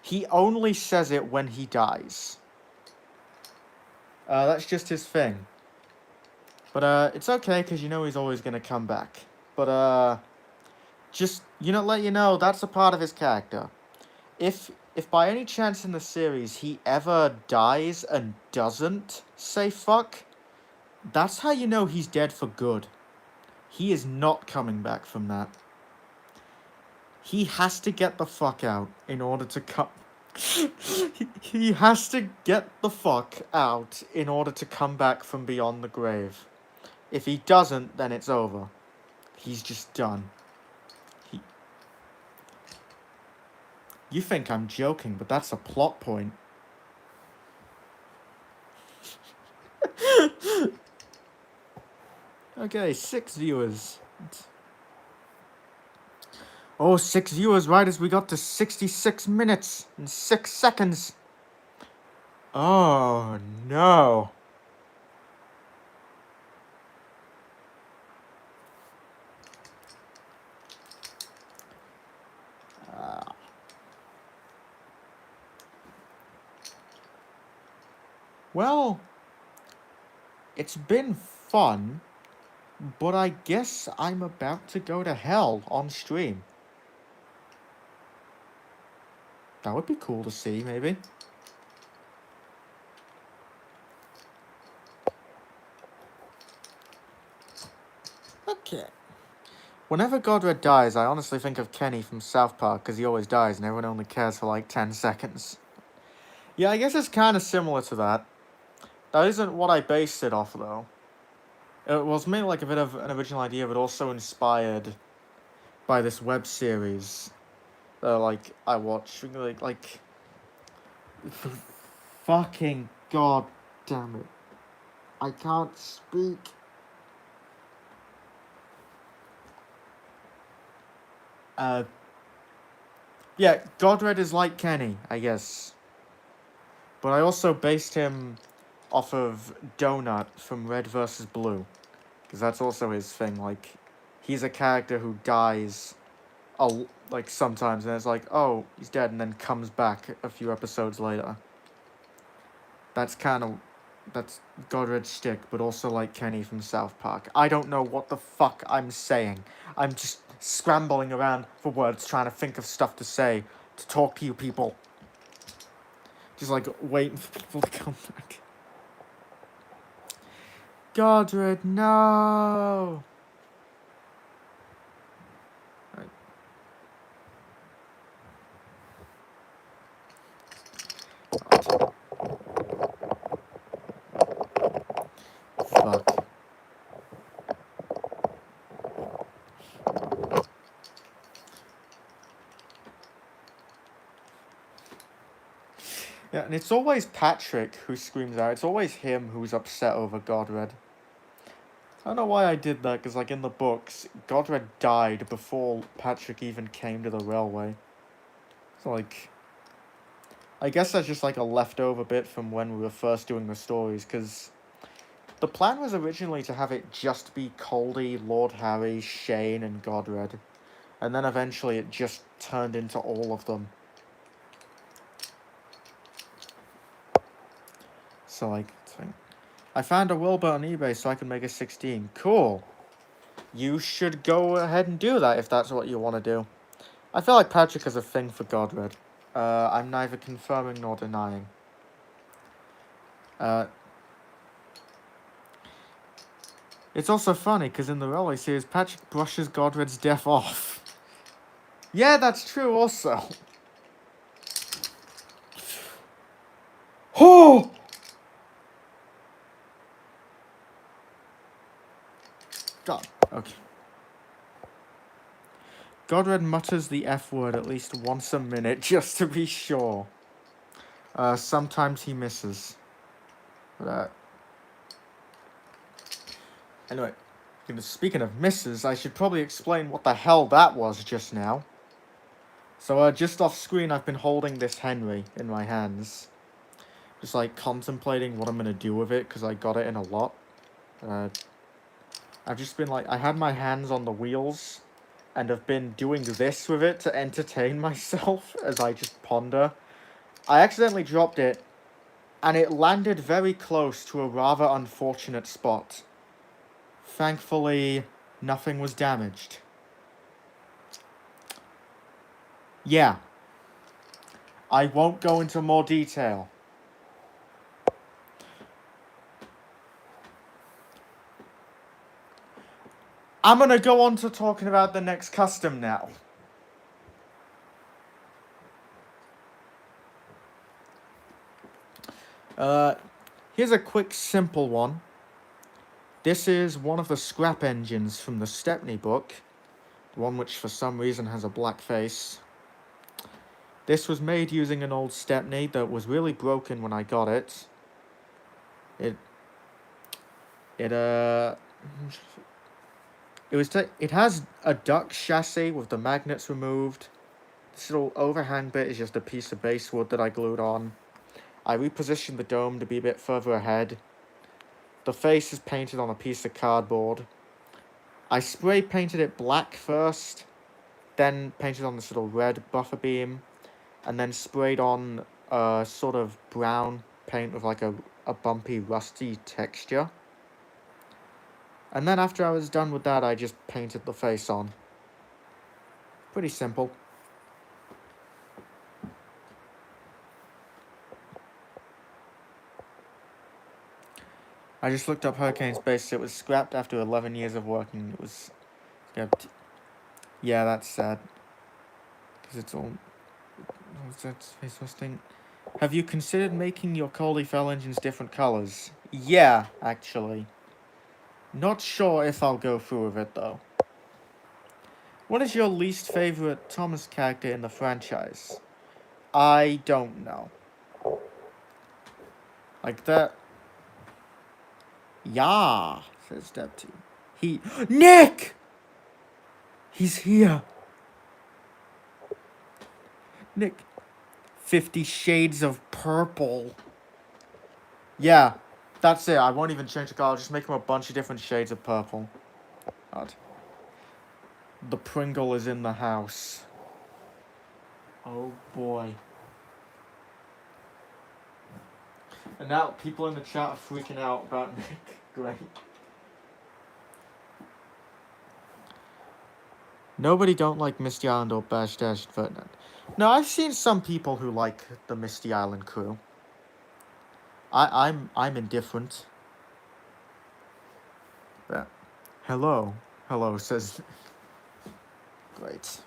He only says it when he dies. That's just his thing. But it's okay because you know he's always gonna come back. But just let you know that's a part of his character. If by any chance in the series he ever dies and doesn't say fuck, that's how you know he's dead for good. He is not coming back from that. He has to get the fuck out in order to come. He has to get the fuck out in order to come back from beyond the grave. If he doesn't, then it's over. He's just done. You think I'm joking, but that's a plot point. Okay, 6 viewers. Oh, 6 viewers right as we got to 66 minutes and 6 seconds. Oh, no. Well, it's been fun, but I guess I'm about to go to hell on stream. That would be cool to see, maybe. Okay. Whenever Godred dies, I honestly think of Kenny from South Park, because he always dies and everyone only cares for like 10 seconds. Yeah, I guess it's kind of similar to that. That isn't what I based it off, though. It was mainly like a bit of an original idea, but also inspired by this web series that, I watched. Like... Fucking god damn it. I can't speak. Yeah, Godred is like Kenny, I guess. But I also based him off of Donut from Red vs. Blue. Because that's also his thing, he's a character who dies, sometimes, and it's like, oh, he's dead, and then comes back a few episodes later. That's Godred's shtick, but also like Kenny from South Park. I don't know what the fuck I'm saying. I'm just scrambling around for words, trying to think of stuff to say, to talk to you people. Just, waiting for people to come back. Godred, no! Right. Fuck. Yeah, and it's always Patrick who screams out. It's always him who's upset over Godred. I don't know why I did that, because, in the books, Godred died before Patrick even came to the railway. So, I guess that's just, a leftover bit from when we were first doing the stories, because the plan was originally to have it just be Coldy, Lord Harry, Shane, and Godred. And then eventually it just turned into all of them. So, I found a Wilbur on eBay so I can make a 16. Cool. You should go ahead and do that if that's what you want to do. I feel like Patrick has a thing for Godred. I'm neither confirming nor denying. It's also funny, because in the Railway series, Patrick brushes Godred's death off. Yeah, that's true also. Oh! God. Okay. Godred mutters the F word at least once a minute, just to be sure. Sometimes he misses. But, anyway, speaking of misses, I should probably explain what the hell that was just now. So, just off screen, I've been holding this Henry in my hands. Just, like, contemplating what I'm gonna do with it, because I got it in a lot. I've just been, like, I had my hands on the wheels, and have been doing this with it to entertain myself as I just ponder. I accidentally dropped it, and it landed very close to a rather unfortunate spot. Thankfully, nothing was damaged. Yeah. I won't go into more detail. I'm gonna go on to talking about the next custom now. Here's a quick, simple one. This is one of the scrap engines from the Stepney book. The one which, for some reason, has a black face. This was made using an old Stepney that was really broken when I got it. It has a duck chassis with the magnets removed. This little overhang bit is just a piece of basswood that I glued on. I repositioned the dome to be a bit further ahead. The face is painted on a piece of cardboard. I spray painted it black first, then painted on this little red buffer beam, and then sprayed on a sort of brown paint with like a bumpy, rusty texture. And then after I was done with that, I just painted the face on. Pretty simple. I just looked up Hurricane's base. It was scrapped after 11 years of working. It was scrapped. Yeah, that's sad. Because it's all... What's that space thing? Have you considered making your Coley Fell engines different colours? Yeah, actually. Not sure if I'll go through with it, though. What is your least favourite Thomas character in the franchise? I don't know. Like that... Yeah, says Step 2. Nick! He's here. Nick. 50 Shades of Purple. Yeah, that's it. I won't even change the color. I'll just make him a bunch of different shades of purple. God. The Pringle is in the house. Oh boy. And now people in the chat are freaking out about Nick. Great. Nobody don't like Misty Island or Bash Dash Ferdinand. No, I've seen some people who like the Misty Island crew. I'm indifferent. But hello says. Great.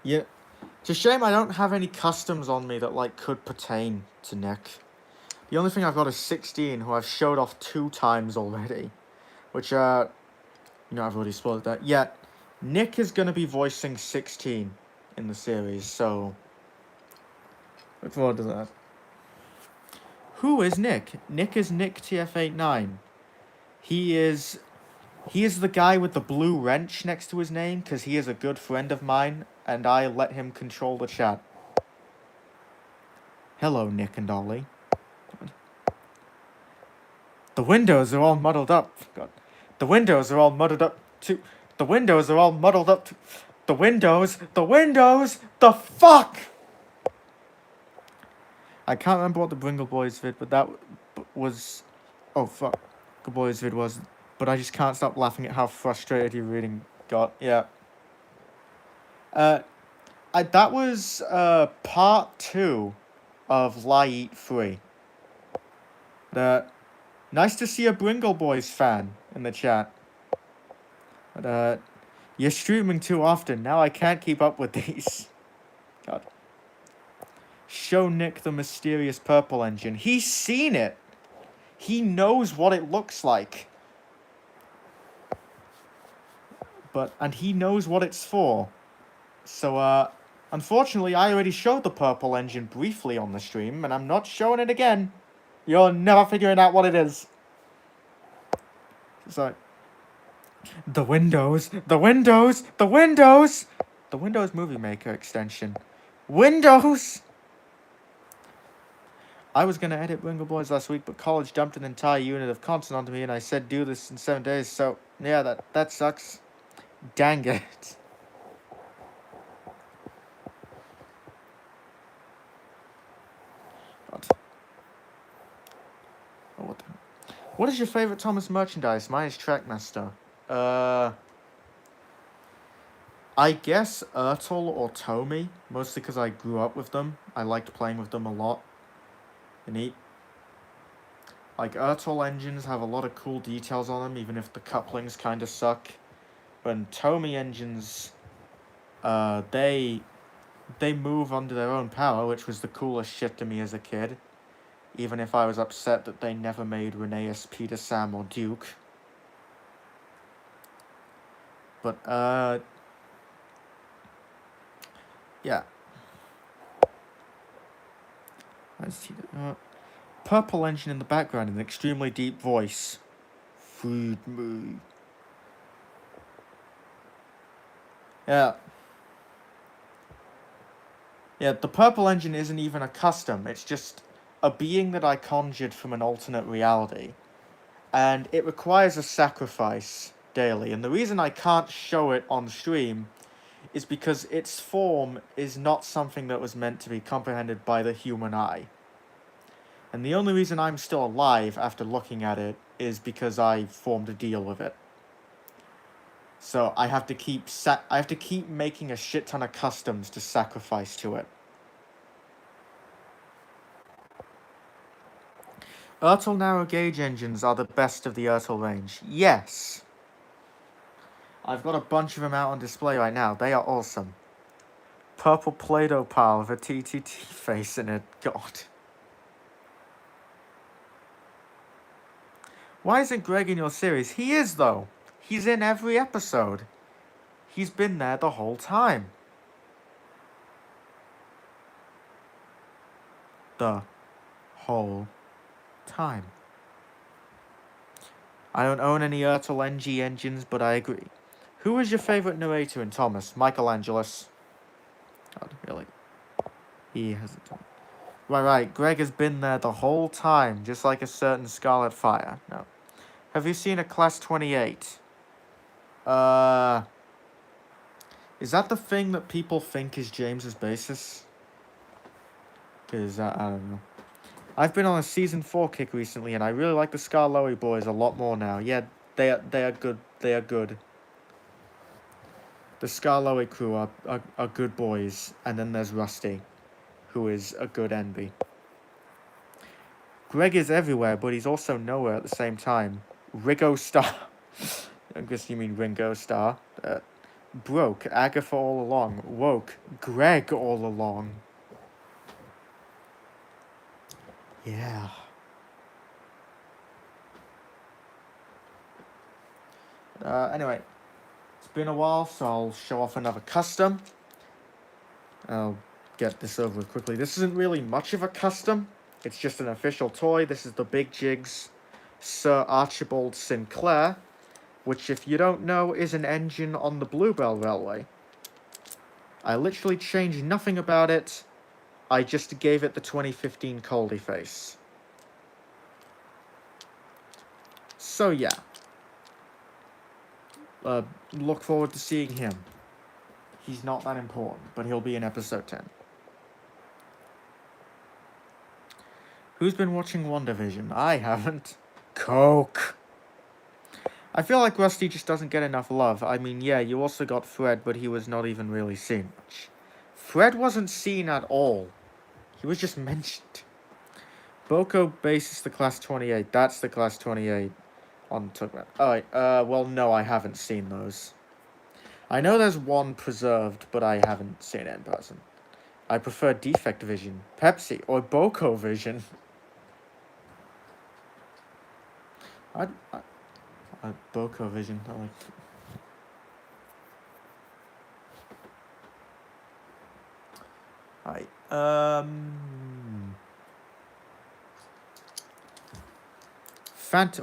Yeah, it's a shame I don't have any customs on me that like could pertain to Nick. The only thing I've got is 16, who I've showed off 2 times already, which I've already spoiled that. Yeah, Nick is gonna be voicing 16 in the series, so look forward to that. Who is Nick? Nick is Nick TF89. He is the guy with the blue wrench next to his name, because he is a good friend of mine, and I let him control the chat. Hello, Nick and Ollie. The windows are all muddled up. God. The windows are all muddled up too. The windows are all muddled up too. The windows, the fuck! I can't remember what the Bringle Boys vid, but that was... Oh, fuck. The Boys vid was... But I just can't stop laughing at how frustrated your reading got. Yeah. That was, part 2 of Lie Eat Free. Nice to see a Bringle Boys fan in the chat. But, you're streaming too often. Now I can't keep up with these. God. Show Nick the mysterious purple engine. He's seen it. He knows what it looks like. And he knows what it's for. So, unfortunately, I already showed the purple engine briefly on the stream, and I'm not showing it again. You're never figuring out what it is. So, the Windows Movie Maker extension. Windows! I was gonna edit Wingle Boys last week, but college dumped an entire unit of content onto me, and I said do this in 7 days, so, yeah, that sucks. Dang it. God. Oh, what is your favorite Thomas merchandise? Mine is Trackmaster. I guess Ertl or Tomy, mostly because I grew up with them. I liked playing with them a lot. They're neat. Like, Ertl engines have a lot of cool details on them, even if the couplings kind of suck. When Tomy engines, they move under their own power, which was the coolest shit to me as a kid. Even if I was upset that they never made Rheneas, Peter, Sam, or Duke. But, yeah. Purple engine in the background in an extremely deep voice. Feed me. Yeah. Yeah, the purple engine isn't even a custom. It's just a being that I conjured from an alternate reality. And it requires a sacrifice daily. And the reason I can't show it on stream is because its form is not something that was meant to be comprehended by the human eye. And the only reason I'm still alive after looking at it is because I formed a deal with it. So I have to keep making a shit ton of customs to sacrifice to it. Ertl narrow gauge engines are the best of the Ertl range. Yes. I've got a bunch of them out on display right now. They are awesome. Purple Play-Doh pile with a TTT face in it. God. Why isn't Greg in your series? He is, though. He's in every episode. He's been there the whole time. The whole time. I don't own any Ertl NG engines, but I agree. Who is your favourite narrator in Thomas? Michelangelos. God, really? He hasn't done. Right. Greg has been there the whole time, just like a certain Scarlet Fire. No. Have you seen a Class 28? Is that the thing that people think is James's basis? Because, I don't know. I've been on a Season 4 kick recently, and I really like the Scarlowy boys a lot more now. Yeah, they are good. They are good. The Scarlowy crew are good boys, and then there's Rusty, who is a good envy. Greg is everywhere, but he's also nowhere at the same time. Rigo Star. I guess you mean Ringo Star. Broke. Agatha all along. Woke. Greg all along. Yeah. Anyway. It's been a while, so I'll show off another custom. I'll get this over with quickly. This isn't really much of a custom. It's just an official toy. This is the Big Jigs Sir Archibald Sinclair, which, if you don't know, is an engine on the Bluebell Railway. I literally changed nothing about it. I just gave it the 2015 Coldy face. So, yeah. Look forward to seeing him. He's not that important, but he'll be in episode 10. Who's been watching WandaVision? I haven't. Coke. I feel like Rusty just doesn't get enough love. I mean, yeah, you also got Fred, but he was not even really seen much. Fred wasn't seen at all. He was just mentioned. Boko bases the Class 28. That's the Class 28 on Tugman. Alright, well, no, I haven't seen those. I know there's one preserved, but I haven't seen it in person. I prefer Defect Vision, Pepsi, or Boko Vision. Boko Vision, I like. Right.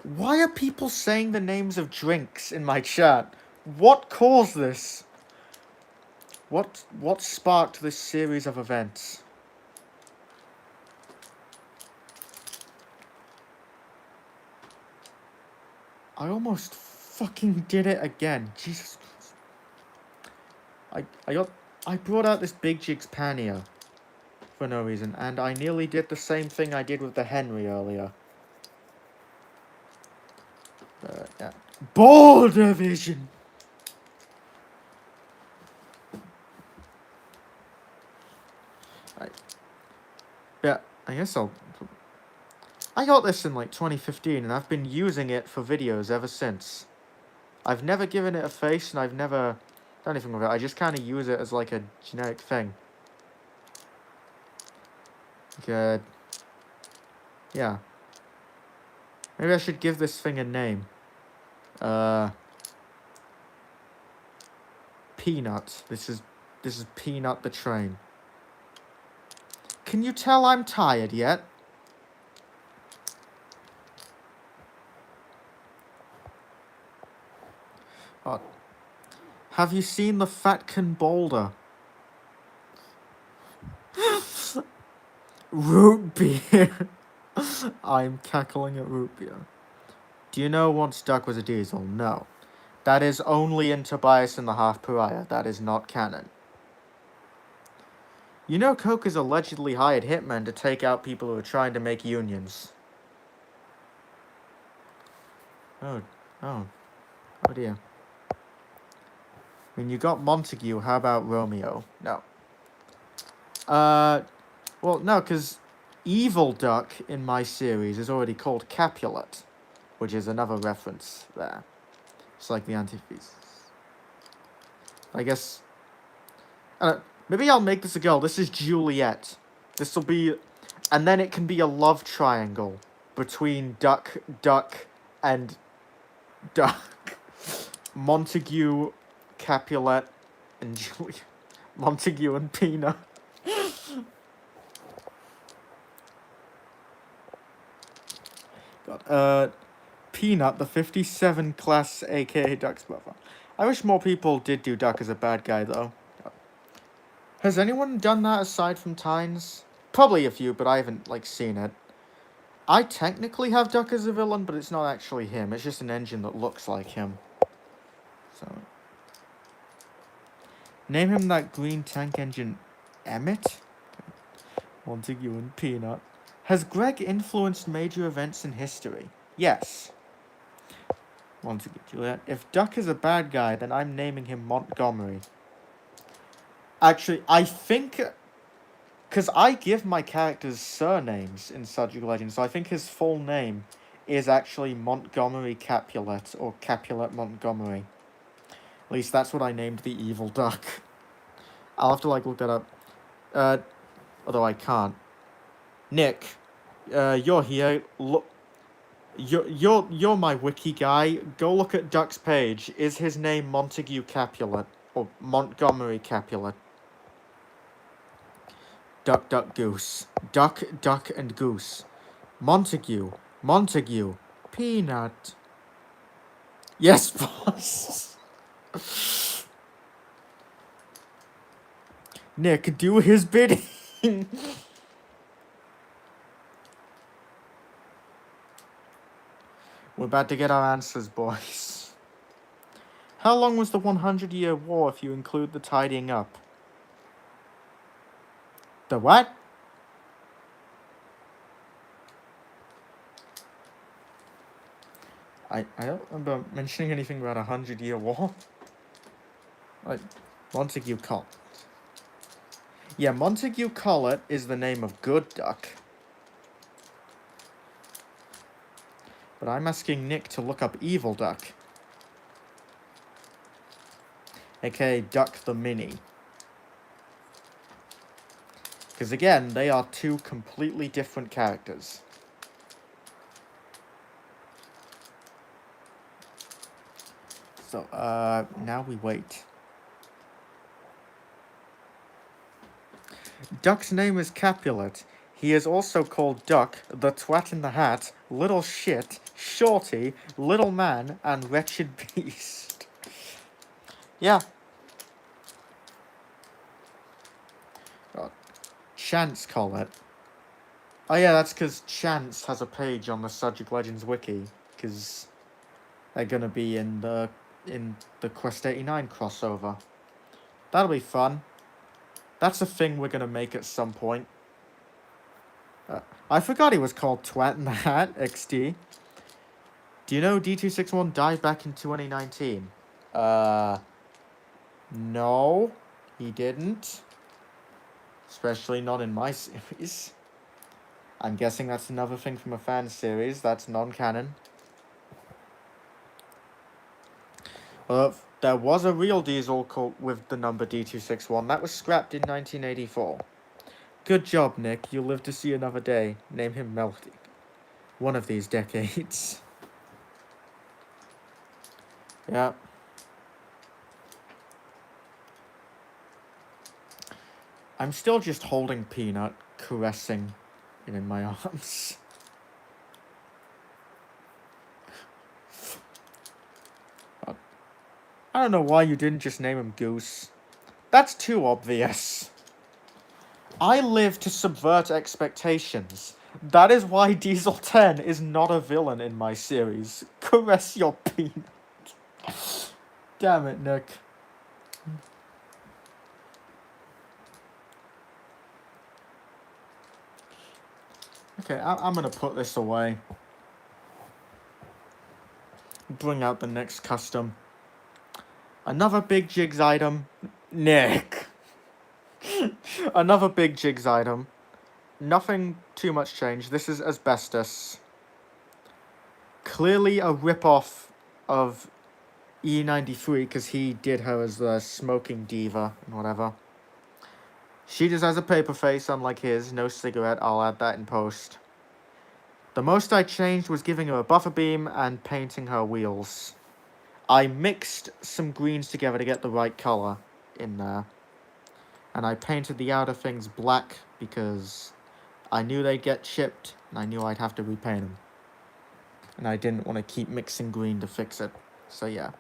Why are people saying the names of drinks in my chat? What caused this? What sparked this series of events? I almost fucking did it again. Jesus Christ. I brought out this Big Jigs pannier for no reason, and I nearly did the same thing I did with the Henry earlier. Yeah. Ball division! Yeah, I guess I got this in like 2015, and I've been using it for videos ever since. I've never given it a face, and I've never done anything with it. I just kind of use it as like a generic thing. Good. Yeah. Maybe I should give this thing a name. Peanut. This is Peanut the train. Can you tell I'm tired yet? Oh. Have you seen the Fatkin Boulder? Root beer. I'm cackling at root beer. Do you know once Duck was a diesel? No. That is only in Tobias and the Half Pariah. That is not canon. You know Coke has allegedly hired hitmen to take out people who are trying to make unions. Oh dear. I mean, you got Montague, how about Romeo? No. Well, no, because Evil Duck in my series is already called Capulet, which is another reference there. It's like the antithesis. I guess... maybe I'll make this a girl. This is Juliet. This will be... And then it can be a love triangle between Duck, and Duck. Montague, Capulet, and Juliet. Montague and Peanut. God, Peanut, the 57 class, aka Duck's brother. I wish more people did do Duck as a bad guy, though. Has anyone done that aside from Tynes? Probably a few, but I haven't, like, seen it. I technically have Duck as a villain, but it's not actually him. It's just an engine that looks like him. So... Name him that green tank engine Emmett? Montague and Peanut. Has Greg influenced major events in history? Yes. Montague, Juliet. If Duck is a bad guy, then I'm naming him Montgomery. Actually, I think... Because I give my characters surnames in Subject Legends, so I think his full name is actually Montgomery Capulet, or Capulet Montgomery. At least that's what I named the evil duck. I'll have to, like, look that up. Although I can't. Nick, you're here. Look, you're my wiki guy. Go look at Duck's page. Is his name Montague Capulet or Montgomery Capulet? Duck, duck, goose. Duck, duck, and goose. Montague, Peanut. Yes, boss. Nick, do his bidding. We're about to get our answers, boys. How long was the 100-year war if you include the tidying up? The what? I don't remember mentioning anything about a 100-year war. Like, Montague Collett. Yeah, Montague Collett is the name of Good Duck. But I'm asking Nick to look up Evil Duck. aka Duck the Mini. Because again, they are two completely different characters. So, now we wait. Duck's name is Capulet. He is also called Duck, the Twat in the Hat, Little Shit, Shorty, Little Man, and Wretched Beast. Yeah. Oh, Chance Collet. Oh yeah, that's because Chance has a page on the Subject Legends wiki, because they're gonna be in the Quest 89 crossover. That'll be fun. That's a thing we're gonna make at some point. I forgot he was called Twat in the Hat, XD. Do you know D261 died back in 2019? No, he didn't. Especially not in my series. I'm guessing that's another thing from a fan series that's non-canon. Well, there was a real Diesel called with the number D261 that was scrapped in 1984. Good job, Nick. You'll live to see another day. Name him Melody. One of these decades. Yeah. I'm still just holding Peanut, caressing it in my arms. I don't know why you didn't just name him Goose. That's too obvious. I live to subvert expectations. That is why Diesel 10 is not a villain in my series. Caress your peanut. Damn it, Nick. Okay, I'm gonna put this away. Bring out the next custom. Another big jigs item. Nick. Another big jigs item. Nothing too much change. This is Asbestos. Clearly a rip-off of E93 because he did her as the smoking diva and whatever. She just has a paper face unlike his. No cigarette. I'll add that in post. The most I changed was giving her a buffer beam and painting her wheels. I mixed some greens together to get the right colour in there. And I painted the outer things black because I knew they'd get chipped and I knew I'd have to repaint them. And I didn't want to keep mixing green to fix it. So yeah.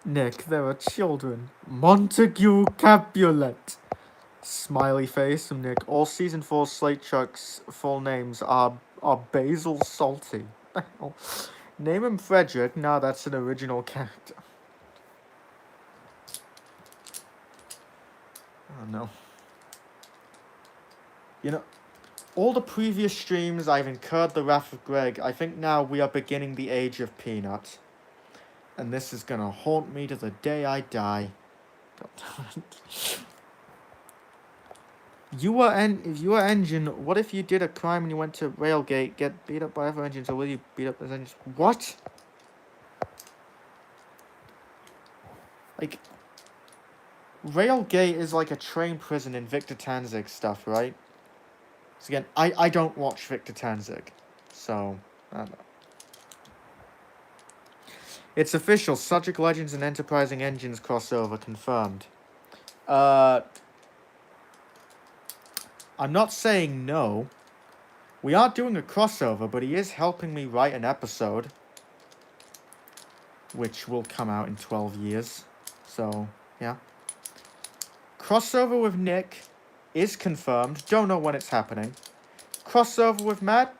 Nick, there are children. Montague Capulet. Smiley face from Nick. All Season 4 Slate Chuck's full names are Basil Salty. Name him Frederick. Nah, that's an original character. Oh no. You know, all the previous streams I've incurred the wrath of Greg. I think now we are beginning the age of Peanut. And this is gonna haunt me to the day I die. God damn it. If you were engine, what if you did a crime and you went to Railgate, get beat up by other engines, or will you beat up those engines? What? Like, Railgate is like a train prison in Victor Tanzig stuff, right? So again, I don't watch Victor Tanzig, so I don't know. It's official. Subject Legends and Enterprising Engines crossover confirmed. I'm not saying no. We aren't doing a crossover, but he is helping me write an episode, which will come out in 12 years. So, yeah. Crossover with Nick is confirmed. Don't know when it's happening. Crossover with Matt?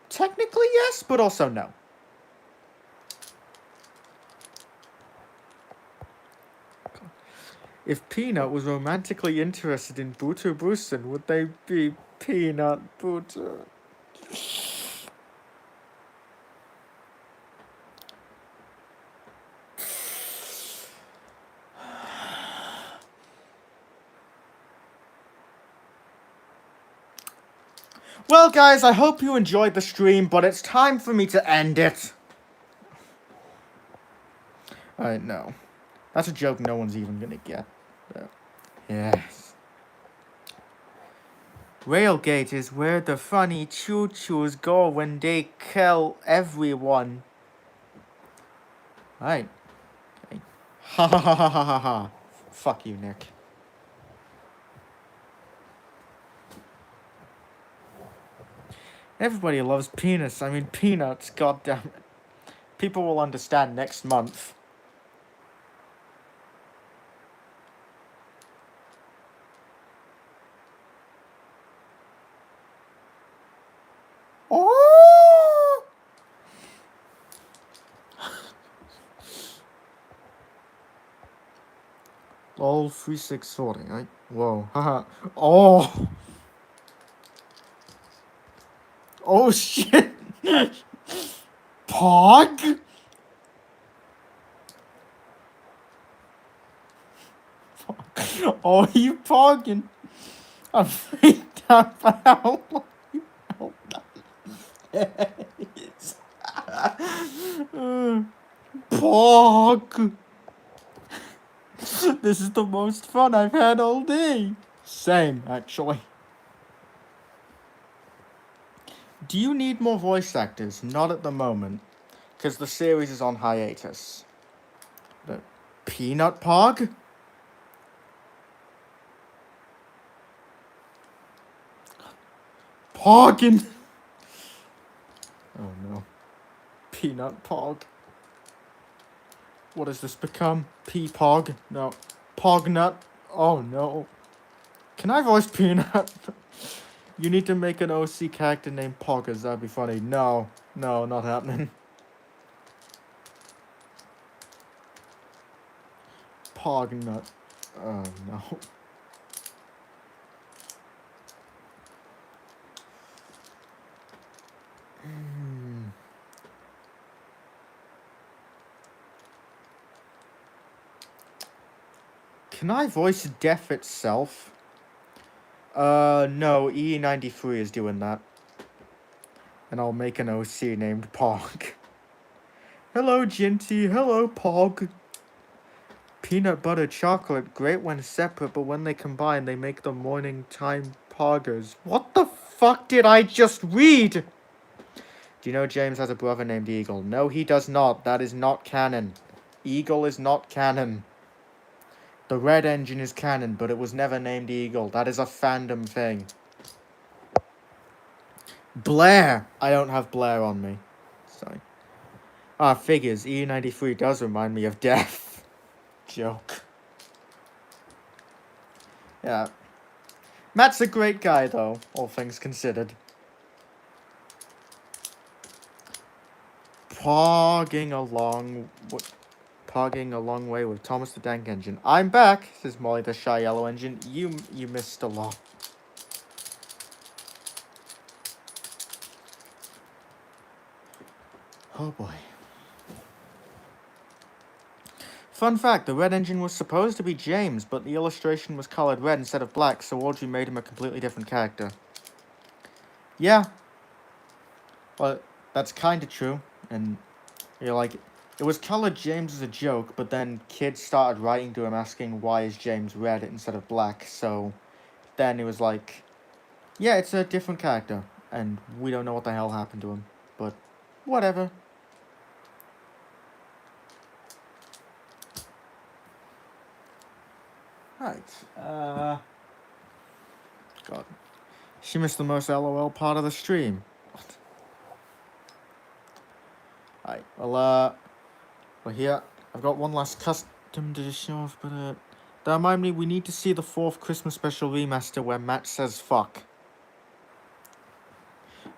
Technically yes, but also no. If Peanut was romantically interested in Butu Brusen, would they be Peanut Butu? Well, guys, I hope you enjoyed the stream, but it's time for me to end it. No. That's a joke no one's even gonna get. Yes. Railgate is where the funny choo-choos go when they kill everyone. Right. Okay. Ha ha ha ha ha ha ha. Fuck you, Nick. Everybody loves penis. I mean, peanuts, goddammit. People will understand next month. Oh! Lol 3640, right? Whoa, haha. Oh! Oh shit! Pog? Oh, you pogging? I'm freaked out by how long you held that face. Pog! This is the most fun I've had all day. Same, actually. Do you need more voice actors? Not at the moment, because the series is on hiatus. But Peanut Pog? Poggin! Oh no. Peanut Pog. What has this become? P-Pog? No. Pognut? Oh no. Can I voice Peanut? You need to make an OC character named Poggers, that'd be funny. No. No, not happening. Pognut. Oh no. Can I voice Death itself? No, E93 is doing that. And I'll make an OC named Pog. Hello, Ginty. Hello, Pog. Peanut butter chocolate, great when separate, but when they combine, they make the morning time poggers. What the fuck did I just read? Do you know James has a brother named Eagle? No, he does not. That is not canon. Eagle is not canon. The Red Engine is canon, but it was never named Eagle. That is a fandom thing. Blair! I don't have Blair on me. Sorry. Ah, figures. E93 does remind me of Death. Joke. Yeah. Matt's a great guy, though, all things considered. Pogging a long way with Thomas the Dank Engine. I'm back, says Molly the Shy Yellow Engine. You missed a lot. Oh boy. Fun fact, the Red Engine was supposed to be James, but the illustration was colored red instead of black, so Audrey made him a completely different character. Yeah. Well, that's kinda true, and you're like, it was colored James as a joke, but then kids started writing to him asking why is James red instead of black, so then he was like, yeah, it's a different character, and we don't know what the hell happened to him, but whatever. Right, God. She missed the most LOL part of the stream. What? Alright, well, here, I've got one last custom to show off, but, that remind me, we need to see the 4th Christmas special remaster where Matt says fuck.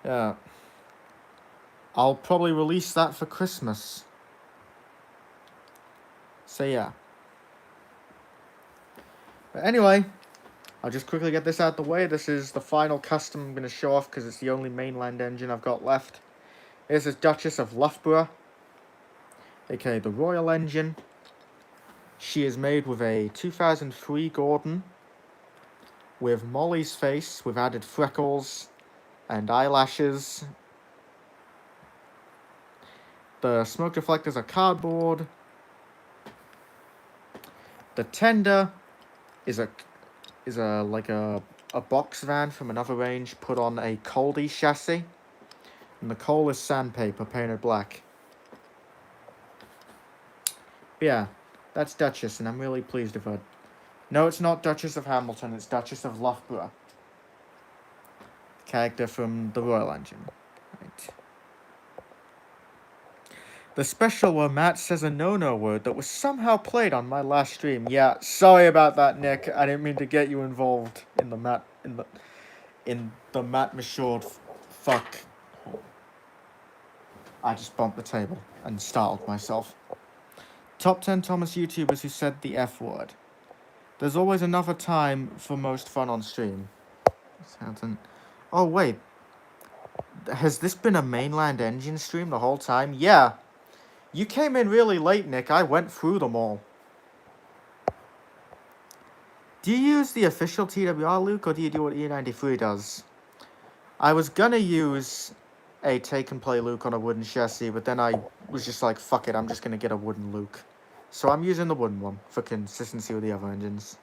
Yeah. I'll probably release that for Christmas. So, yeah. But anyway, I'll just quickly get this out of the way. This is the final custom I'm going to show off because it's the only mainland engine I've got left. This is Duchess of Loughborough, aka the Royal Engine. She is made with a 2003 Gordon with Molly's face with added freckles and eyelashes. The smoke deflectors are cardboard. The tender is a box van from another range put on a Coldy chassis. And the coal is sandpaper painted black. But yeah, that's Duchess, and I'm really pleased with her. No, it's not Duchess of Hamilton, it's Duchess of Loughborough. character from the Royal Engine. Right. The special where Matt says a no-no word that was somehow played on my last stream. Yeah, sorry about that, Nick. I didn't mean to get you involved in the Matt Mashord fuck. I just bumped the table and startled myself. Top 10 Thomas YouTubers who said the F word. There's always another time for most fun on stream. Oh wait, has this been a Mainland Engine stream the whole time? Yeah. You came in really late, Nick. I went through them all. Do you use the official TWR Luke, or do you do what E93 does? I was gonna use a take and play Luke on a wooden chassis, but then I was just like, fuck it, I'm just gonna get a wooden Luke. So I'm using the wooden one for consistency with the other engines.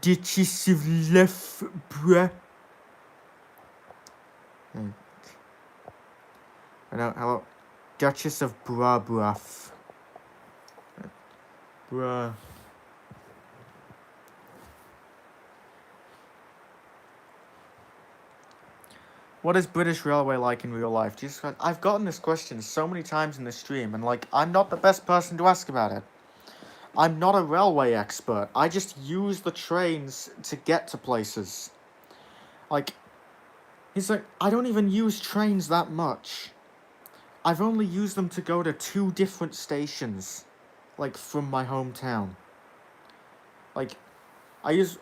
Duchess of Loughborough. Hello. Duchess of Loughborough. Bruh. What is British Railway like in real life? Jesus Christ, I've gotten this question so many times in the stream, and like, I'm not the best person to ask about it. I'm not a railway expert. I just use the trains to get to places. Like, he's like, I don't even use trains that much. I've only used them to go to 2 different stations, like, from my hometown. Like, I use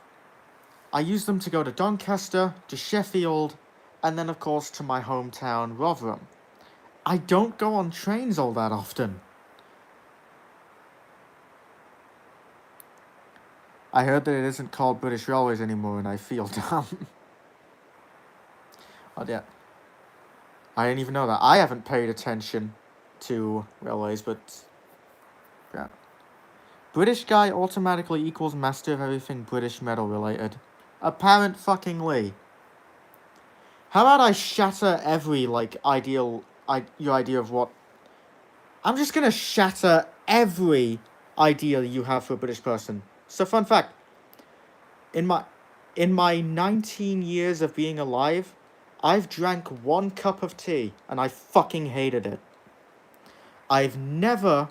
them to go to Doncaster, to Sheffield, and then, of course, to my hometown, Rotherham. I don't go on trains all that often. I heard that it isn't called British Railways anymore, and I feel dumb. Oh, yeah. I didn't even know that. I haven't paid attention to railways, but... yeah. British guy automatically equals master of everything British metal related. Apparent fucking Lee. How about I shatter every, like, your idea of what... I'm just gonna shatter every idea you have for a British person. So, fun fact. In my 19 years of being alive, I've drank 1 cup of tea, and I fucking hated it. I've never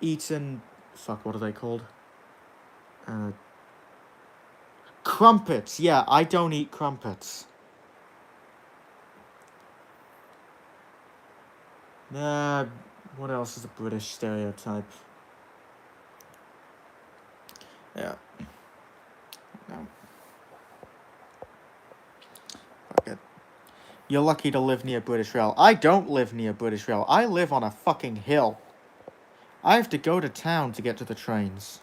eaten... fuck, what are they called? Crumpets. Yeah, I don't eat crumpets. What else is a British stereotype? Yeah. No. Fuck it. You're lucky to live near British Rail. I don't live near British Rail. I live on a fucking hill. I have to go to town to get to the trains.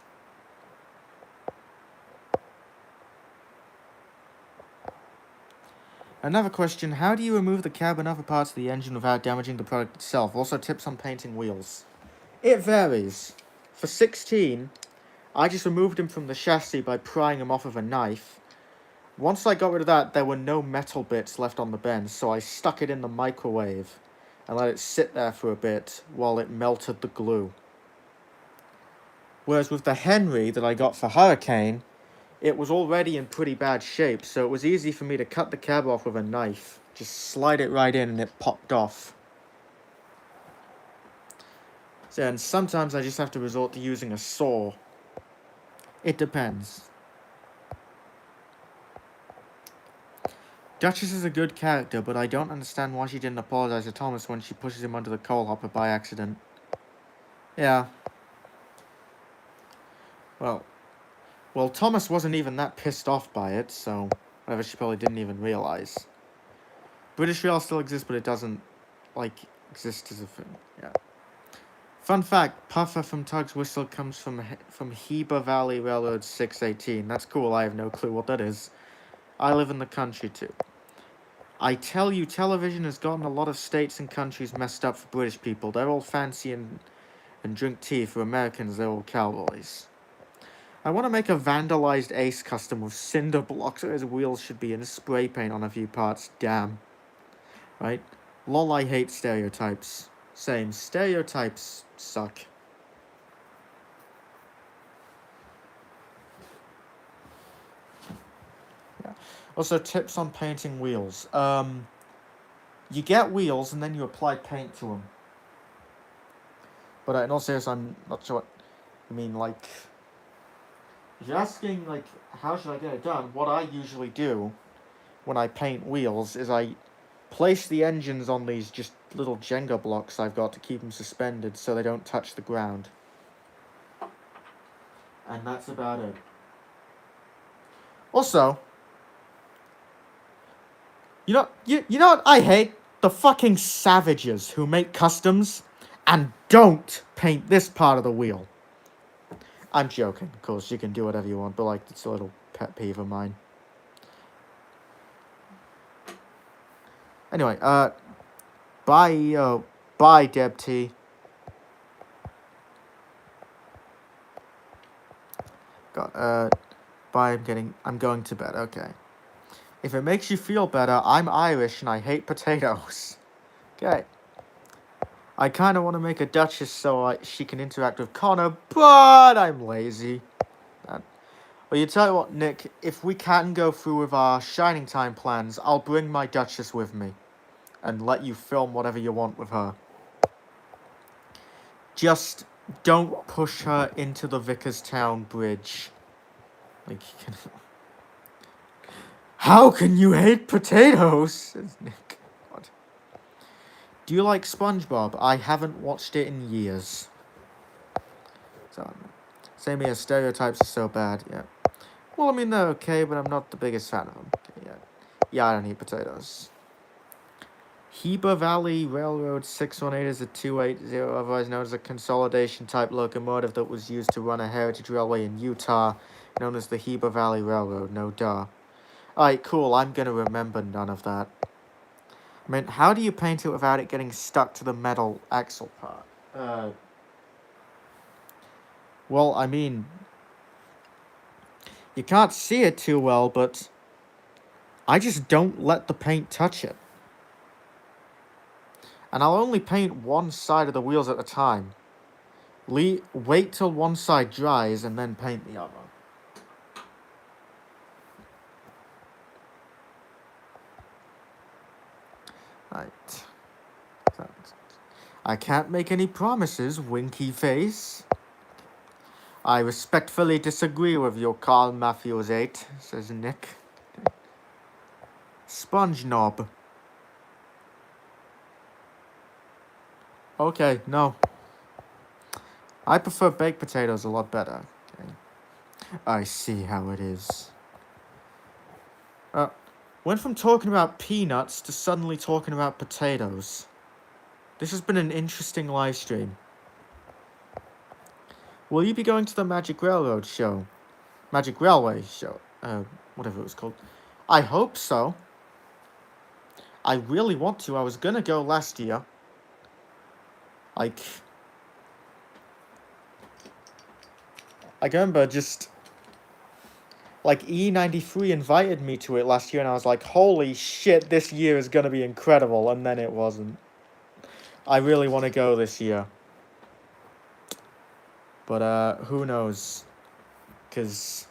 Another question, how do you remove the cab and other parts of the engine without damaging the product itself? Also, tips on painting wheels. It varies. For 16, I just removed them from the chassis by prying them off with a knife. Once I got rid of that, there were no metal bits left on the bench, so I stuck it in the microwave and let it sit there for a bit while it melted the glue. Whereas with the Henry that I got for Hurricane, it was already in pretty bad shape, so it was easy for me to cut the cab off with a knife. Just slide it right in and it popped off. So, and sometimes I just have to resort to using a saw. It depends. Duchess is a good character, but I don't understand why she didn't apologize to Thomas when she pushes him under the coal hopper by accident. Yeah. Well, Thomas wasn't even that pissed off by it, so whatever, she probably didn't even realize. British Rail still exists, but it doesn't, like, exist as a thing. Yeah. Fun fact, Puffer from Tug's Whistle comes from Heber Valley Railroad 618. That's cool, I have no clue what that is. I live in the country, too. I tell you, television has gotten a lot of states and countries messed up for British people. They're all fancy and drink tea. For Americans, they're all cowboys. I want to make a vandalized Ace custom with cinder blocks where his wheels should be and spray paint on a few parts. Damn. Right? Lol, I hate stereotypes. Same. Stereotypes suck. Yeah. Also, tips on painting wheels. You get wheels and then you apply paint to them. But in all seriousness, I'm not sure what you mean. Like, if you're asking, like, how should I get it done? What I usually do when I paint wheels is I place the engines on these just little Jenga blocks I've got to keep them suspended so they don't touch the ground. And that's about it. Also, you know what I hate? The fucking savages who make customs and don't paint this part of the wheel. I'm joking, of course, you can do whatever you want, but like, it's a little pet peeve of mine. Anyway, bye, Deb T. Bye, I'm going to bed, okay. If it makes you feel better, I'm Irish and I hate potatoes. Okay. I kind of want to make a Duchess so she can interact with Connor, but I'm lazy. Well, you tell you what, Nick, if we can go through with our Shining Time plans, I'll bring my Duchess with me and let you film whatever you want with her. Just don't push her into the Vickerstown Bridge. Like, how can you hate potatoes? Says Nick. God. Do you like SpongeBob? I haven't watched it in years. So, same here, stereotypes are so bad, yeah. Well, I mean, they're okay, but I'm not the biggest fan of them. Okay, yeah, I don't eat potatoes. Heber Valley Railroad 618 is a 280, otherwise known as a consolidation-type locomotive that was used to run a heritage railway in Utah, known as the Heber Valley Railroad, no duh. Alright, cool, I'm gonna remember none of that. I mean, how do you paint it without it getting stuck to the metal axle part? Well, I mean, you can't see it too well, but I just don't let the paint touch it. And I'll only paint one side of the wheels at a time. Wait till one side dries and then paint the other. Right. I can't make any promises, winky face. I respectfully disagree with your Carl Matthews 8, says Nick. Sponge knob. Okay, no. I prefer baked potatoes a lot better. Okay. I see how it is. Went from talking about peanuts to suddenly talking about potatoes. This has been an interesting live stream. Will you be going to the Magic Railroad show? Magic Railway show? Whatever it was called. I hope so. I really want to. I was gonna go last year. Like, I remember just, like, E93 invited me to it last year, and I was like, holy shit, this year is gonna be incredible, and then it wasn't. I really want to go this year. But, who knows? Because,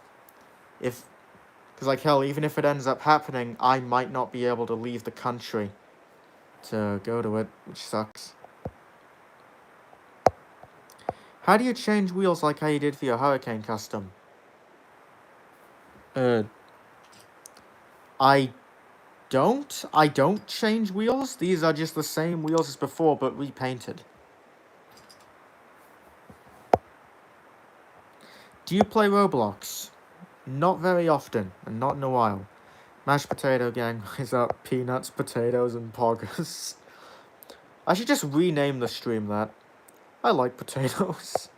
like, hell, even if it ends up happening, I might not be able to leave the country to go to it, which sucks. How do you change wheels like how you did for your Hurricane custom? I don't change wheels. These are just the same wheels as before, but repainted. Do you play Roblox? Not very often, and not in a while. Mashed potato gang is up. Peanuts, potatoes, and poggers. I should just rename the stream that. I like potatoes.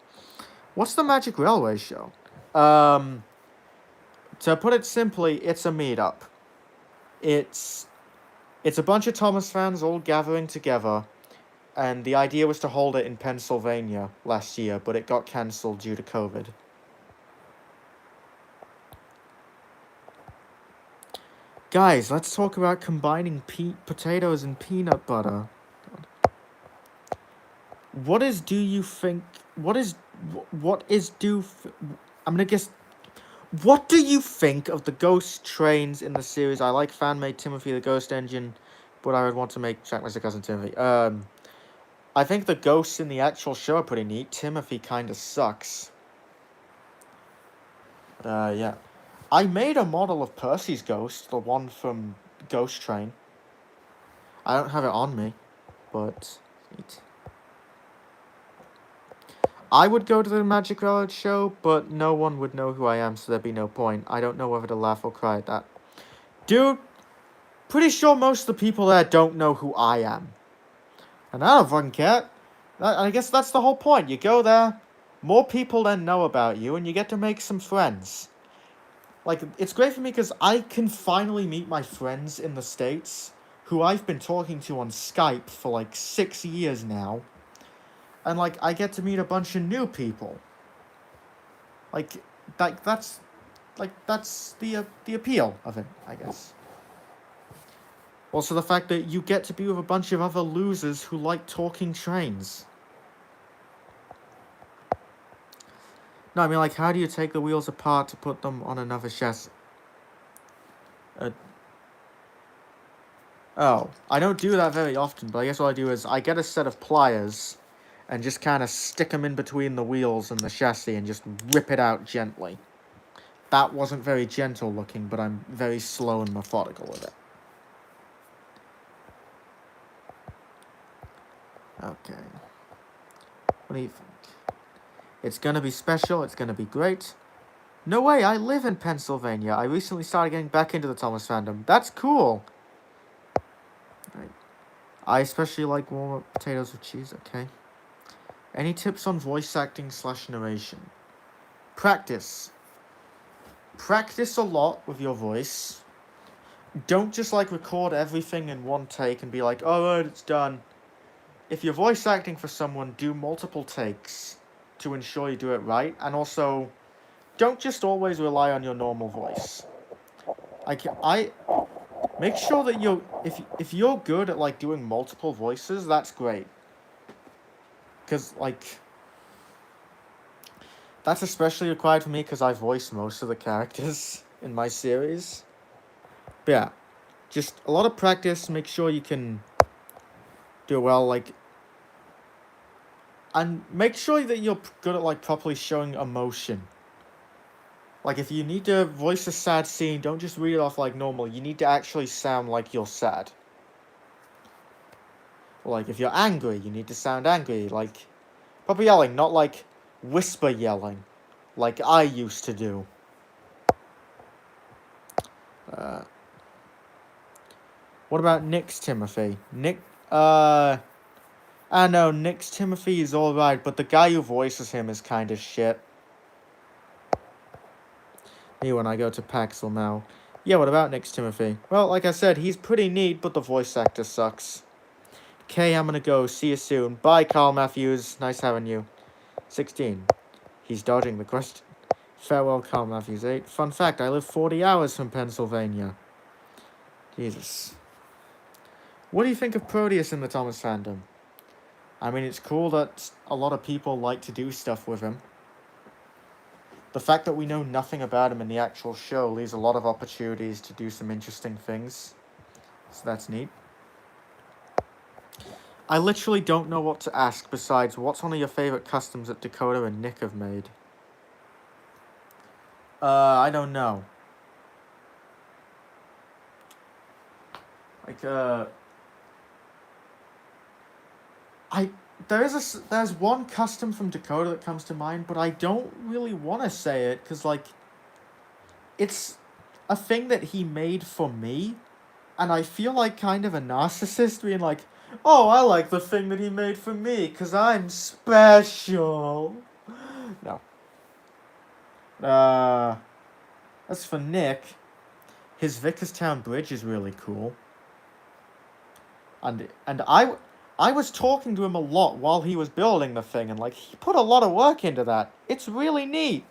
What's the Magic Railway show? To put it simply, it's a meetup. It's a bunch of Thomas fans all gathering together, and the idea was to hold it in Pennsylvania last year, but it got cancelled due to COVID. Guys, let's talk about combining potatoes and peanut butter. I'm gonna guess, What do you think of the ghost trains in the series? I like fan-made Timothy the Ghost Engine, but I would want to make Jack Mr. Cousin Timothy. I think the ghosts in the actual show are pretty neat. Timothy kind of sucks. Yeah. I made a model of Percy's ghost, the one from Ghost Train. I don't have it on me, but neat. I would go to the Magic Village show, but no one would know who I am, so there'd be no point. I don't know whether to laugh or cry at that. Dude, pretty sure most of the people there don't know who I am. And I don't fucking care. I guess that's the whole point. You go there, more people then know about you, and you get to make some friends. Like, it's great for me because I can finally meet my friends in the States, who I've been talking to on Skype for like 6 years now. And like, I get to meet a bunch of new people. Like, that's the appeal of it, I guess. Also, the fact that you get to be with a bunch of other losers who like talking trains. No, I mean, like, how do you take the wheels apart to put them on another chassis? Oh, I don't do that very often, but I guess what I do is I get a set of pliers and just kind of stick them in between the wheels and the chassis and just rip it out gently. That wasn't very gentle looking, but I'm very slow and methodical with it. Okay. What do you think? It's gonna be special, it's gonna be great. No way, I live in Pennsylvania. I recently started getting back into the Thomas fandom. That's cool. Right. I especially like warm-up potatoes with cheese, okay. Any tips on voice acting / narration? Practice. Practice a lot with your voice. Don't just like record everything in one take and be like, alright, it's done. If you're voice acting for someone, do multiple takes to ensure you do it right. And also, don't just always rely on your normal voice. I make sure that if you're good at like doing multiple voices, that's great. Because like that's especially required for me because I voice most of the characters in my series. But yeah, just a lot of practice. Make sure you can do well. Like, and make sure that you're good at like properly showing emotion. Like, if you need to voice a sad scene, don't just read it off like normal. You need to actually sound like you're sad. Or, like, if you're angry, you need to sound angry. Like, proper yelling, not like whisper yelling. Like I used to do. What about Nick's Timothy? I know, Nick's Timothy is alright, but the guy who voices him is kind of shit. Me when I go to Paxel now. Yeah, what about Nick's Timothy? Well, like I said, he's pretty neat, but the voice actor sucks. Okay, I'm gonna go. See you soon. Bye, Carl Matthews. Nice having you. 16. He's dodging the question. Farewell, Carl Matthews. 8. Fun fact, I live 40 hours from Pennsylvania. Jesus. What do you think of Proteus in the Thomas fandom? I mean, it's cool that a lot of people like to do stuff with him. The fact that we know nothing about him in the actual show leaves a lot of opportunities to do some interesting things. So that's neat. I literally don't know what to ask besides what's one of your favorite customs that Dakota and Nick have made? I don't know. Like, there's one custom from Dakota that comes to mind, but I don't really want to say it, because, like, it's a thing that he made for me, and I feel like kind of a narcissist being like, oh, I like the thing that he made for me, because I'm special. No. As for Nick, his Vickerstown Bridge is really cool. And I was talking to him a lot while he was building the thing, and like he put a lot of work into that. It's really neat.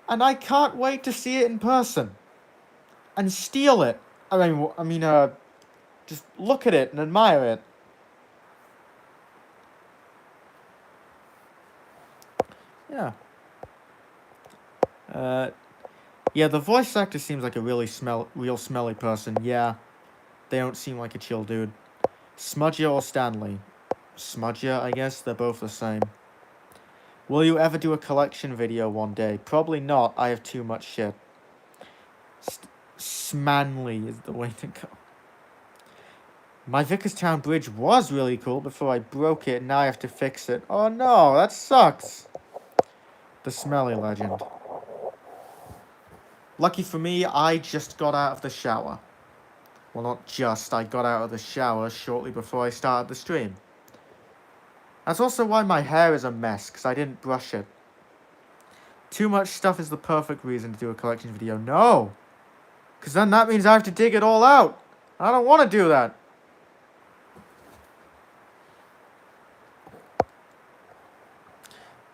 And I can't wait to see it in person. And steal it. Just look at it and admire it. Yeah. Yeah, the voice actor seems like a real smelly person. Yeah, they don't seem like a chill dude. Smudger or Stanley? Smudger, I guess. They're both the same. Will you ever do a collection video one day? Probably not. I have too much shit. Smanly is the way to go. My Vickerstown bridge was really cool before I broke it, and now I have to fix it. Oh no, that sucks. The smelly legend. Lucky for me, I just got out of the shower. Well, not just, I got out of the shower shortly before I started the stream. That's also why my hair is a mess, because I didn't brush it. Too much stuff is the perfect reason to do a collection video. No! Because then that means I have to dig it all out. I don't want to do that.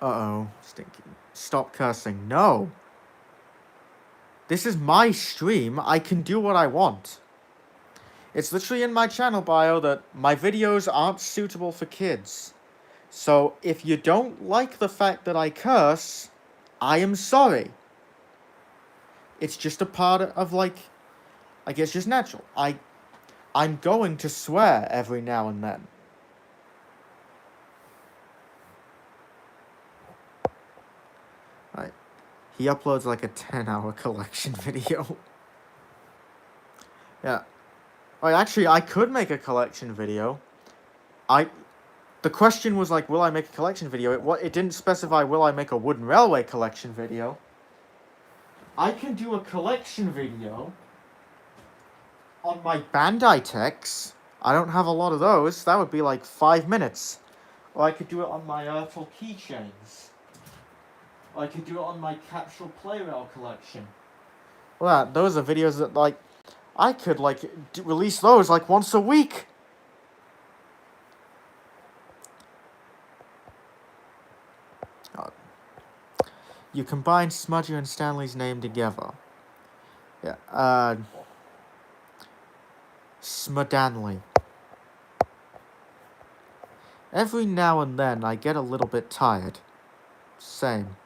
Uh-oh. Stinky. Stop cursing. No! This is my stream. I can do what I want. It's literally in my channel bio that my videos aren't suitable for kids. So, if you don't like the fact that I curse, I am sorry. It's just a part of, like it's just natural. I'm going to swear every now and then. Right. He uploads like a 10-hour collection video. Yeah. Right, actually, I could make a collection video. The question was like, will I make a collection video? It didn't specify, will I make a wooden railway collection video? I can do a collection video on my Bandai techs. I don't have a lot of those. That would be like 5 minutes. Or I could do it on my Ertl keychains. Or I could do it on my Capsule Playrail collection. Well, those are videos that, like, I could, like, release those, like, once a week. You combine Smudger and Stanley's name together. Yeah, Smudanley. Every now and then, I get a little bit tired. Same.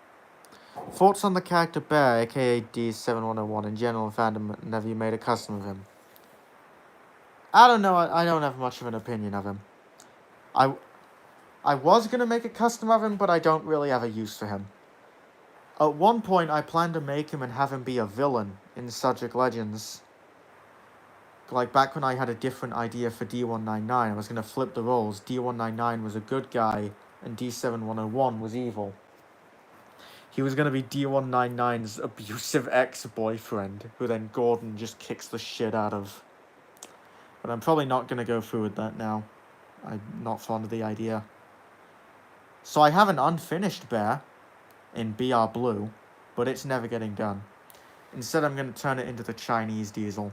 Thoughts on the character Bear, aka D7101, in general fandom, and have you made a custom of him? I don't know, I don't have much of an opinion of him. I was gonna make a custom of him, but I don't really have a use for him. At one point, I planned to make him and have him be a villain in Subject Legends. Like, back when I had a different idea for D199, I was going to flip the roles. D199 was a good guy, and D7101 was evil. He was going to be D199's abusive ex-boyfriend, who then Gordon just kicks the shit out of. But I'm probably not going to go through with that now. I'm not fond of the idea. So I have an unfinished bear in BR Blue, but it's never getting done. Instead, I'm going to turn it into the Chinese diesel.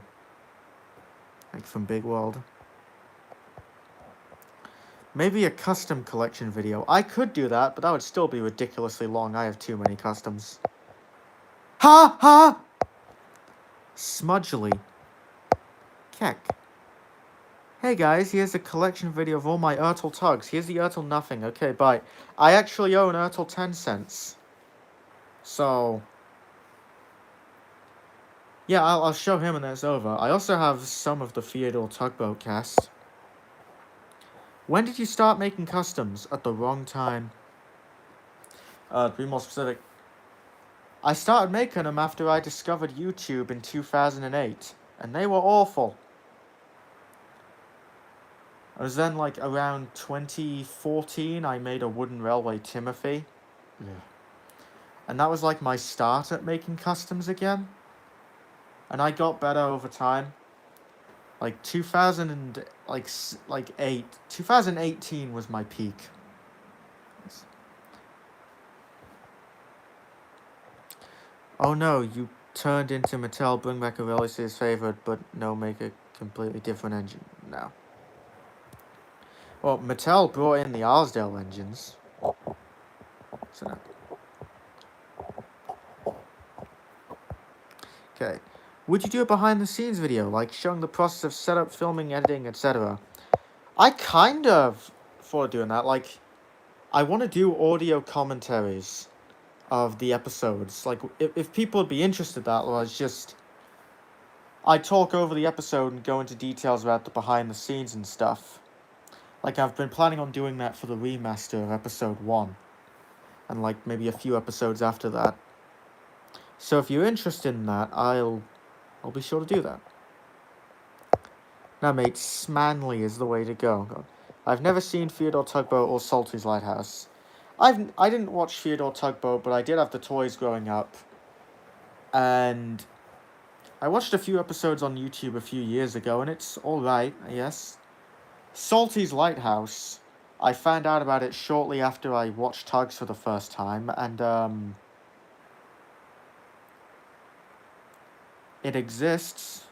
Like from Big World. Maybe a custom collection video. I could do that, but that would still be ridiculously long. I have too many customs. Ha! Ha! Smudgely. Keck. Hey guys, here's a collection video of all my Ertl tugs. Here's the Ertl nothing. Okay, bye. I actually own Ertl 10 cents. So, yeah, I'll show him and then it's over. I also have some of the Theodore Tugboat cast. When did you start making customs? At the wrong time. To be more specific, I started making them after I discovered YouTube in 2008, and they were awful. I was then, like, around 2014, I made a wooden railway Timothy. Yeah. And that was, like, my start at making customs again. And I got better over time. Like, 2018 was my peak. Oh no, you turned into Mattel, bring back a really serious favorite, but no, make a completely different engine. No. Well, Mattel brought in the Arsdale engines. So no. Okay. Would you do a behind-the-scenes video, like showing the process of setup, filming, editing, etc.? I kind of thought of doing that. Like, I want to do audio commentaries of the episodes. Like, if people would be interested, that was just... I talk over the episode and go into details about the behind the scenes and stuff. Like, I've been planning on doing that for the remaster of episode 1. And, like, maybe a few episodes after that. So if you're interested in that, I'll be sure to do that. Now, mate, Smanley is the way to go. I've never seen Fyodor Tugboat or Salty's Lighthouse. I didn't watch Fyodor Tugboat, but I did have the toys growing up. And I watched a few episodes on YouTube a few years ago, and it's alright, yes. Salty's Lighthouse, I found out about it shortly after I watched Tugs for the first time, and, it exists.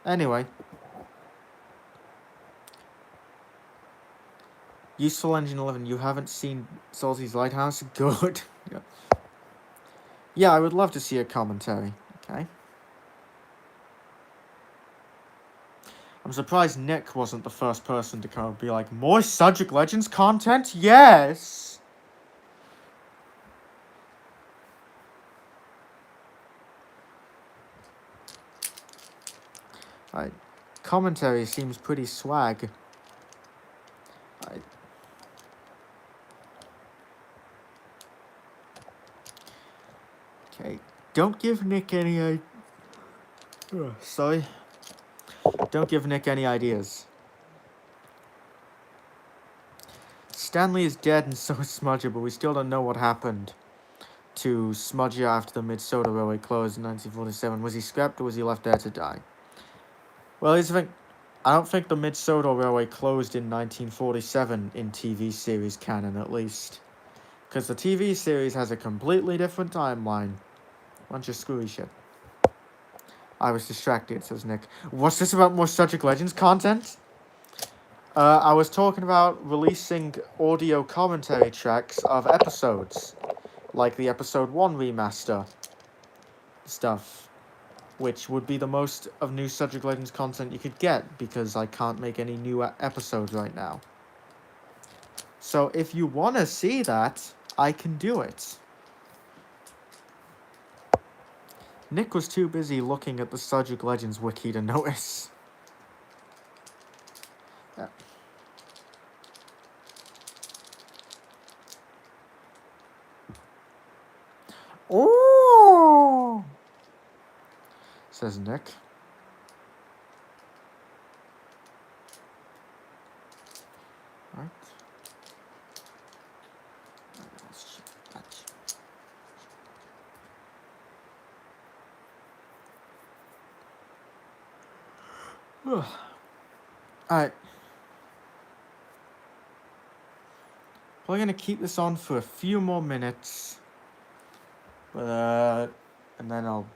Anyway. Useful Engine 11, you haven't seen Salty's Lighthouse? Good. Yeah, I would love to see a commentary. Okay. I'm surprised Nick wasn't the first person to come and be like, more Subject Legends content? Yes! Right. Commentary seems pretty swag. Right. Okay. Don't give Nick any sorry. Don't give Nick any ideas. Stanley is dead and so is Smudger, but we still don't know what happened to Smudger after the Mid-Soda Railway closed in 1947. Was he scrapped or was he left there to die? Well, here's the thing. I don't think the Mid-Soda Railway closed in 1947 in TV series canon, at least. Because the TV series has a completely different timeline. Bunch of screwy shit. I was distracted, says Nick. What's this about more Subject Legends content? I was talking about releasing audio commentary tracks of episodes. Like the episode 1 remaster stuff. Which would be the most of new Subject Legends content you could get, because I can't make any new episodes right now. So if you want to see that, I can do it. Nick was too busy looking at the Subject Legends wiki to notice. Yeah. Oh! Says Nick. Right. Alright. Probably gonna keep this on for a few more minutes. But, and then I'll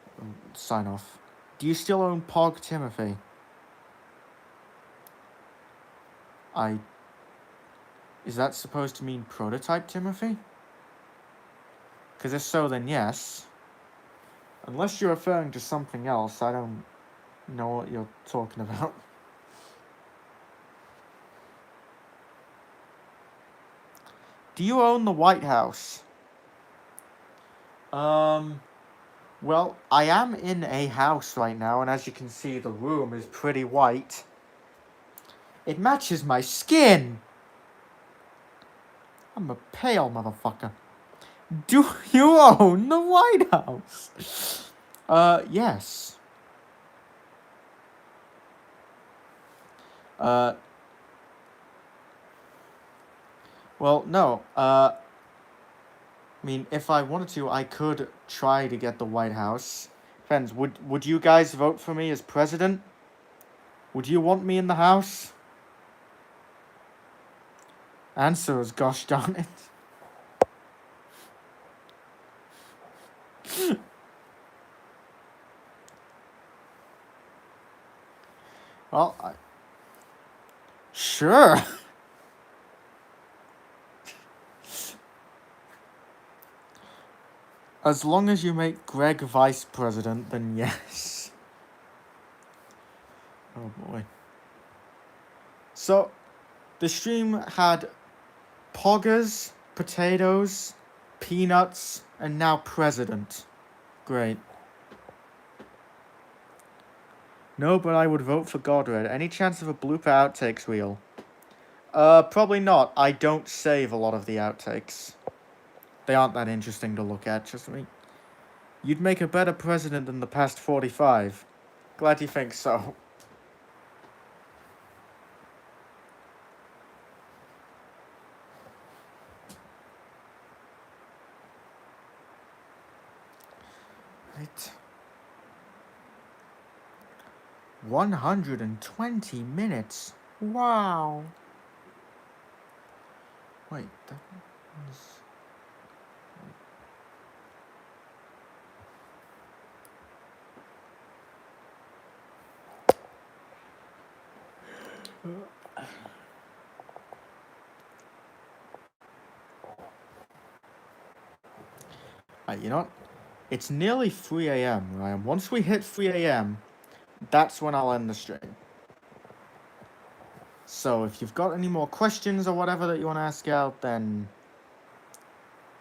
sign off. Do you still own Pog Timothy? Is that supposed to mean Prototype Timothy? Because if so, then yes. Unless you're referring to something else, I don't know what you're talking about. Do you own the White House? Well, I am in a house right now, and as you can see, the room is pretty white. It matches my skin! I'm a pale motherfucker. Do you own the White House? Yes. Well, no. I mean, if I wanted to, I could try to get the White House. Friends, would you guys vote for me as president? Would you want me in the House? Answer is gosh darn it. Well, sure. As long as you make Greg vice president, then yes. Oh boy. So, The stream had poggers, potatoes, peanuts, and now president. Great. No, but I would vote for Godred. Any chance of a blooper outtakes reel? Probably not. I don't save a lot of the outtakes. They aren't that interesting to look at, just me. You'd make a better president than the past 45. Glad you think so. Right. 120 minutes. Wow. Wait, that was... Right, you know what? It's nearly 3 a.m., right? Once we hit 3 a.m., that's when I'll end the stream. So if you've got any more questions or whatever that you want to ask out, then...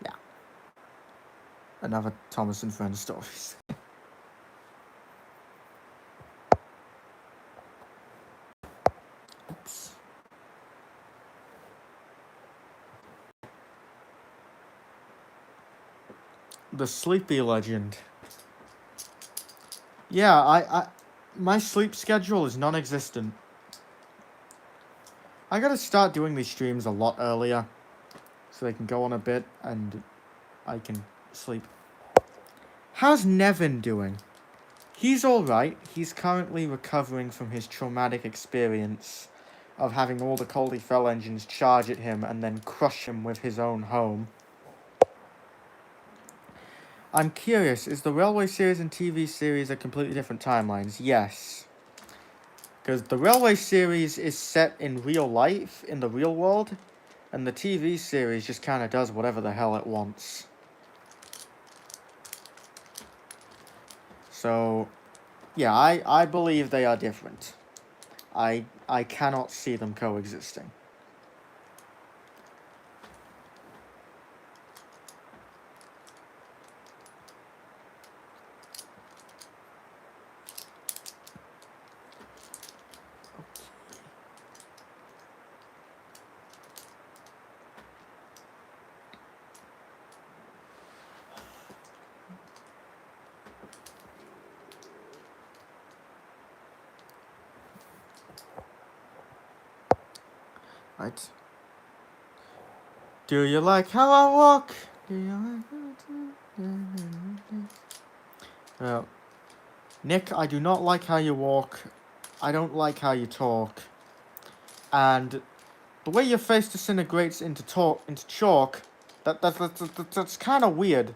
yeah. Another Thomas and Friends stories. Oops. The Sleepy Legend. Yeah, my sleep schedule is non-existent. I gotta start doing these streams a lot earlier, so they can go on a bit, and I can sleep. How's Nevin doing? He's alright. He's currently recovering from his traumatic experience of having all the Coldy Fell engines charge at him and then crush him with his own home. I'm curious, is the Railway series and TV series are completely different timelines? Yes. Because the Railway series is set in real life, in the real world, and the TV series just kind of does whatever the hell it wants. So, yeah, I believe they are different. I cannot see them coexisting. Right. Do you like how I walk? Do you like how Nick, I do not like how you walk. I don't like how you talk. And the way your face disintegrates into chalk, that's kind of weird.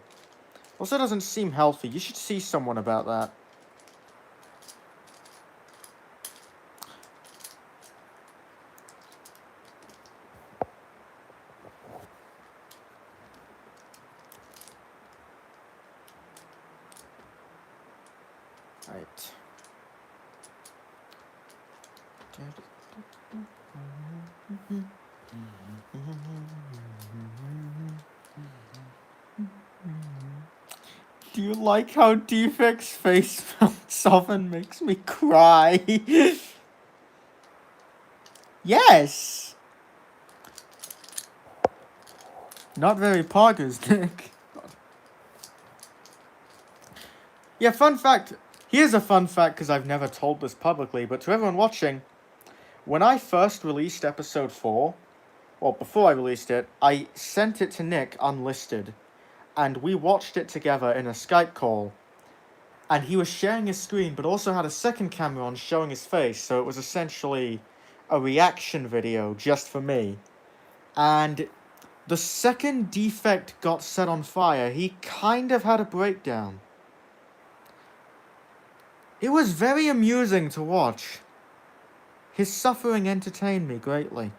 Also doesn't seem healthy. You should see someone about that. Right. Do you like how Defect's face melts off and makes me cry? Yes! Not very poggers, Nick. Yeah, fun fact. Here's a fun fact, because I've never told this publicly, but to everyone watching, when I first released episode 4, well, before I released it, I sent it to Nick unlisted, and we watched it together in a Skype call, and he was sharing his screen, but also had a second camera on showing his face, so it was essentially a reaction video just for me. And the second Defect got set on fire, he kind of had a breakdown. It was very amusing to watch. His suffering entertained me greatly.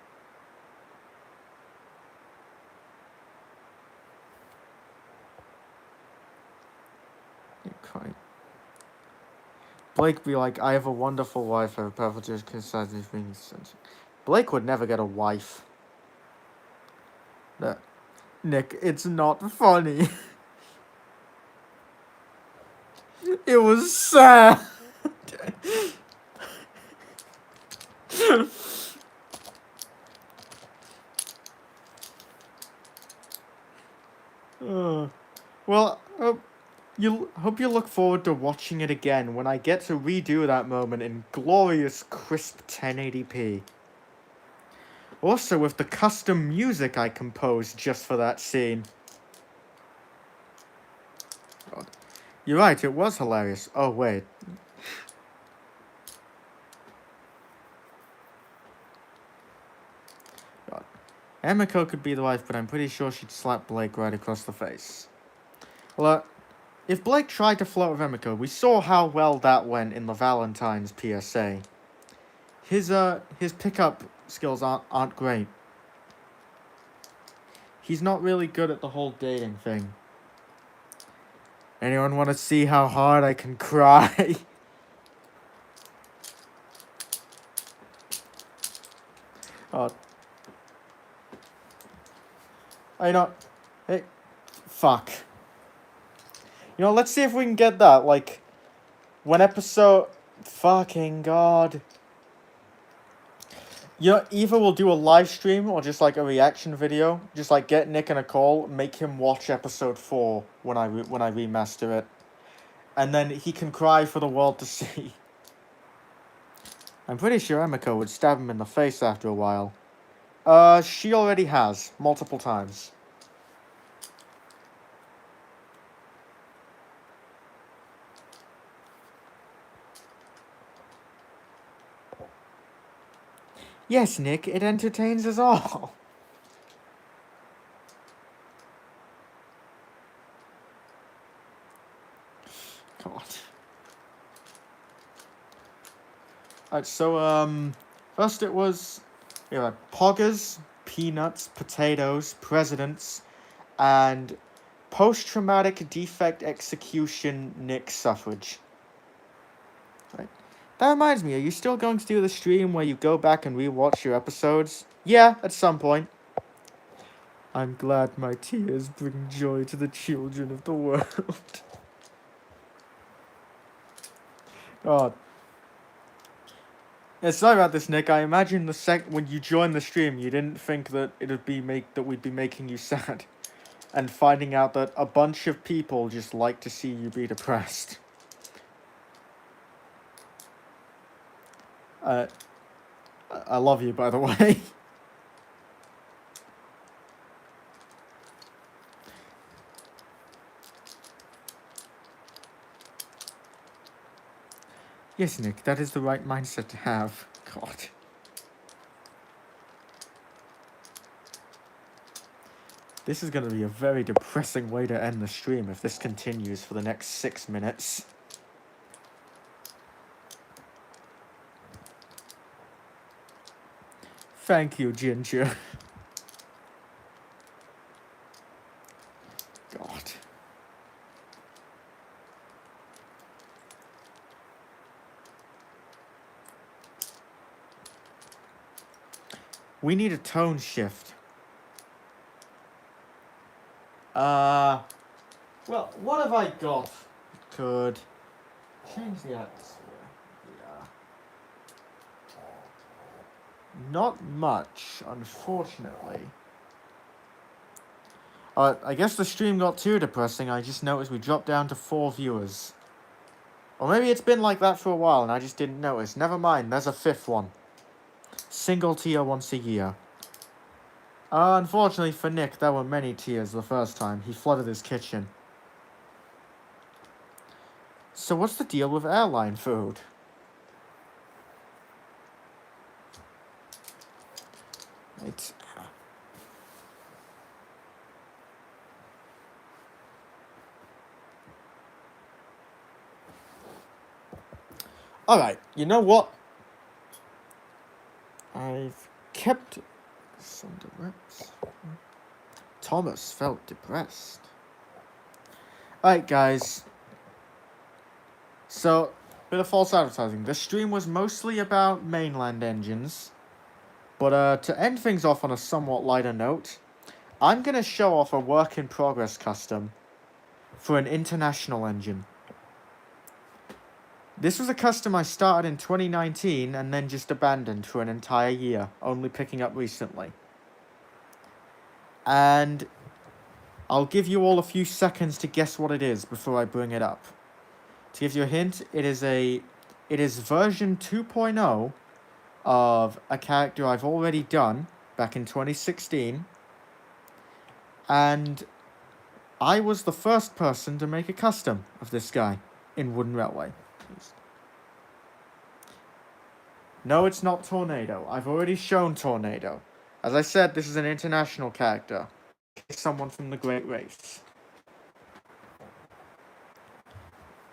Okay. Blake be like, I have a wonderful wife, I have a powerful just criticize these things. Blake would never get a wife. No. Nick, it's not funny. It was sad. Well, hope you look forward to watching it again when I get to redo that moment in glorious, crisp 1080p. Also with the custom music I composed just for that scene. God. You're right, it was hilarious. Oh, wait. God. Emiko could be the wife, but I'm pretty sure she'd slap Blake right across the face. Well, if Blake tried to flirt with Emiko, we saw how well that went in the Valentine's PSA. His pickup skills aren't great. He's not really good at the whole dating thing. Anyone want to see how hard I can cry? Oh. I know. Hey. Fuck. You know, let's see if we can get that, like, when episode... Fucking God. You know, either we'll do a live stream or just, like, a reaction video. Just, like, get Nick in a call, make him watch episode 4 when I remaster it. And then he can cry for the world to see. I'm pretty sure Emiko would stab him in the face after a while. She already has, multiple times. Yes, Nick, it entertains us all. God. Alright, so, first it was, poggers, peanuts, potatoes, presidents, and post-traumatic defect execution Nick suffrage. Right. That reminds me, are you still going to do the stream where you go back and rewatch your episodes? Yeah, at some point. I'm glad my tears bring joy to the children of the world. God. Yeah, sorry about this, Nick. I imagine when you joined the stream, you didn't think that we'd be making you sad, and finding out that a bunch of people just like to see you be depressed. I love you, by the way. Yes, Nick, that is the right mindset to have. God. This is going to be a very depressing way to end the stream if this continues for the next 6 minutes. Thank you, Ginger. God. We need a tone shift. Well, what have I got? Could change the atmosphere. Yeah. Not much, unfortunately. I guess the stream got too depressing. I just noticed we dropped down to 4 viewers. Or maybe it's been like that for a while and I just didn't notice. Never mind, there's a 5th one. Single tear once a year. Unfortunately for Nick, there were many tears the first time. He flooded his kitchen. So what's the deal with airline food? It's... Alright, you know what? I've kept some directs. Thomas felt depressed. Alright, guys. So, bit of false advertising. The stream was mostly about mainland engines. But to end things off on a somewhat lighter note, I'm going to show off a work-in-progress custom for an international engine. This was a custom I started in 2019 and then just abandoned for an entire year, only picking up recently. And I'll give you all a few seconds to guess what it is before I bring it up. To give you a hint, it is version 2.0 of a character I've already done back in 2016. And I was the first person to make a custom of this guy in Wooden Railway. No, it's not Tornado. I've already shown Tornado. As I said, this is an international character. Someone from the Great Race.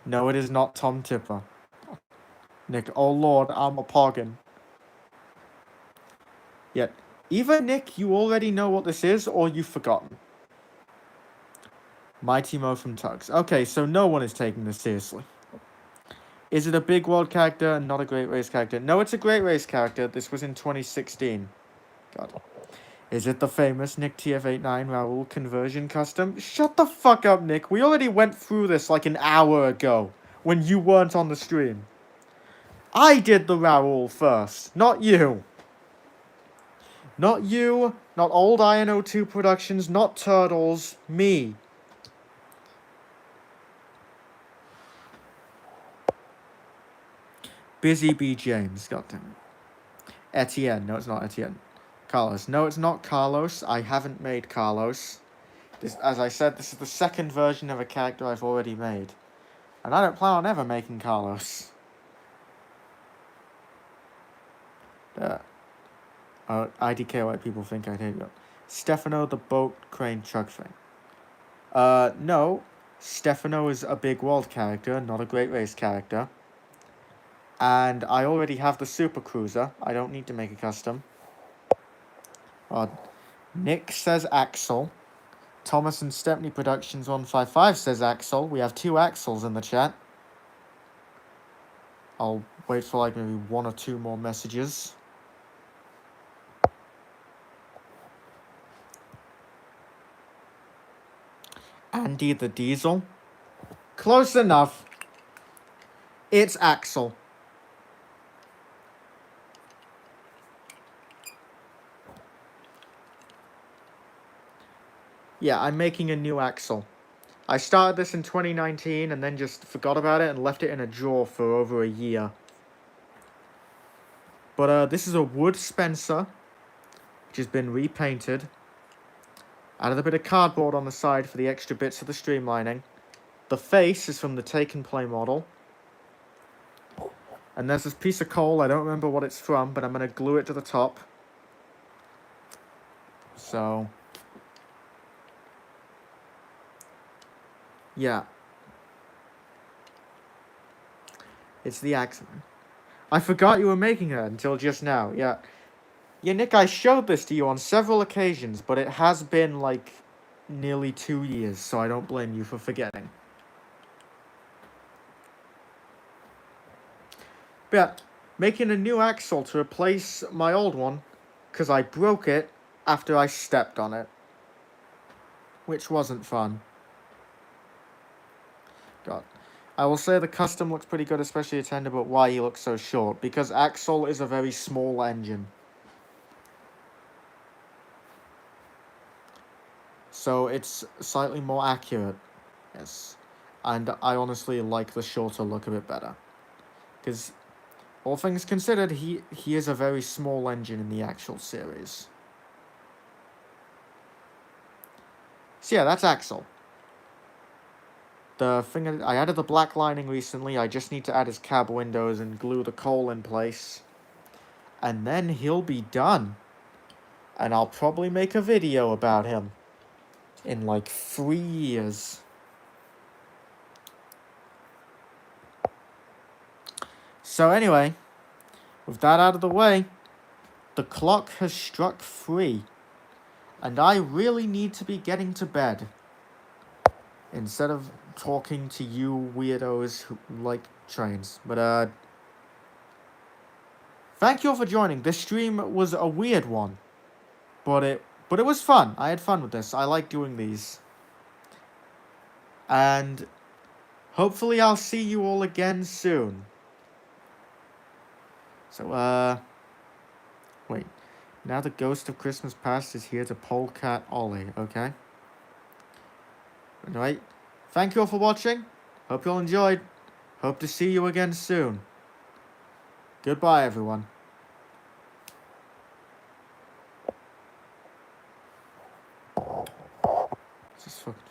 No, it is not Tom Tipper. Nick, oh lord, I'm a poggin. Yet, either Nick, you already know what this is, or you've forgotten. Mighty Mo from Tugs. Okay, so no one is taking this seriously. Is it a Big World character and not a Great Race character? No, it's a Great Race character. This was in 2016. God. Is it the famous Nick TF89 Raoul conversion custom? Shut the fuck up, Nick. We already went through this like an hour ago when you weren't on the stream. I did the Raoul first, not you. Not you, not old INO2 Productions, not Turtles, me. Busy B. James, goddamn. Etienne, no it's not Etienne. Carlos, no it's not Carlos, I haven't made Carlos. This, as I said, this is the second version of a character I've already made. And I don't plan on ever making Carlos. IDK white people think I hate you. Stefano the boat crane truck thing. No. Stefano is a Big World character, not a Great Race character. And I already have the Super Cruiser. I don't need to make a custom. Nick says Axel. Thomas and Stepney Productions 155 says Axel. We have 2 Axels in the chat. I'll wait for like maybe 1 or 2 more messages. Andy the Diesel. Close enough. It's Axel. Yeah, I'm making a new Axel. I started this in 2019 and then just forgot about it and left it in a drawer for over a year. But this is a wood Spencer, which has been repainted. Added a bit of cardboard on the side for the extra bits of the streamlining. The face is from the Take and Play model. And there's this piece of coal, I don't remember what it's from, but I'm going to glue it to the top. So... yeah. It's the Axel. I forgot you were making her until just now, yeah. Yeah, Nick, I showed this to you on several occasions, but it has been, like, nearly 2 years, so I don't blame you for forgetting. But yeah, making a new Axel to replace my old one, because I broke it after I stepped on it. Which wasn't fun. God. I will say the custom looks pretty good, especially a tender, but why he looks so short? Because Axel is a very small engine. So it's slightly more accurate. Yes. And I honestly like the shorter look a bit better. Because, all things considered, he is a very small engine in the actual series. So yeah, that's Axel. The thing, I added the black lining recently, I just need to add his cab windows and glue the coal in place. And then he'll be done. And I'll probably make a video about him. In like 3 years. So anyway, with that out of the way, the clock has struck 3. And I really need to be getting to bed. Instead of talking to you weirdos who like trains. But, thank you all for joining. This stream was a weird one, but it was fun. I had fun with this. I like doing these. And hopefully I'll see you all again soon. So, wait. Now the ghost of Christmas past is here to polecat Ollie, okay? Anyway, thank you all for watching. Hope you all enjoyed. Hope to see you again soon. Goodbye, everyone. This is fucking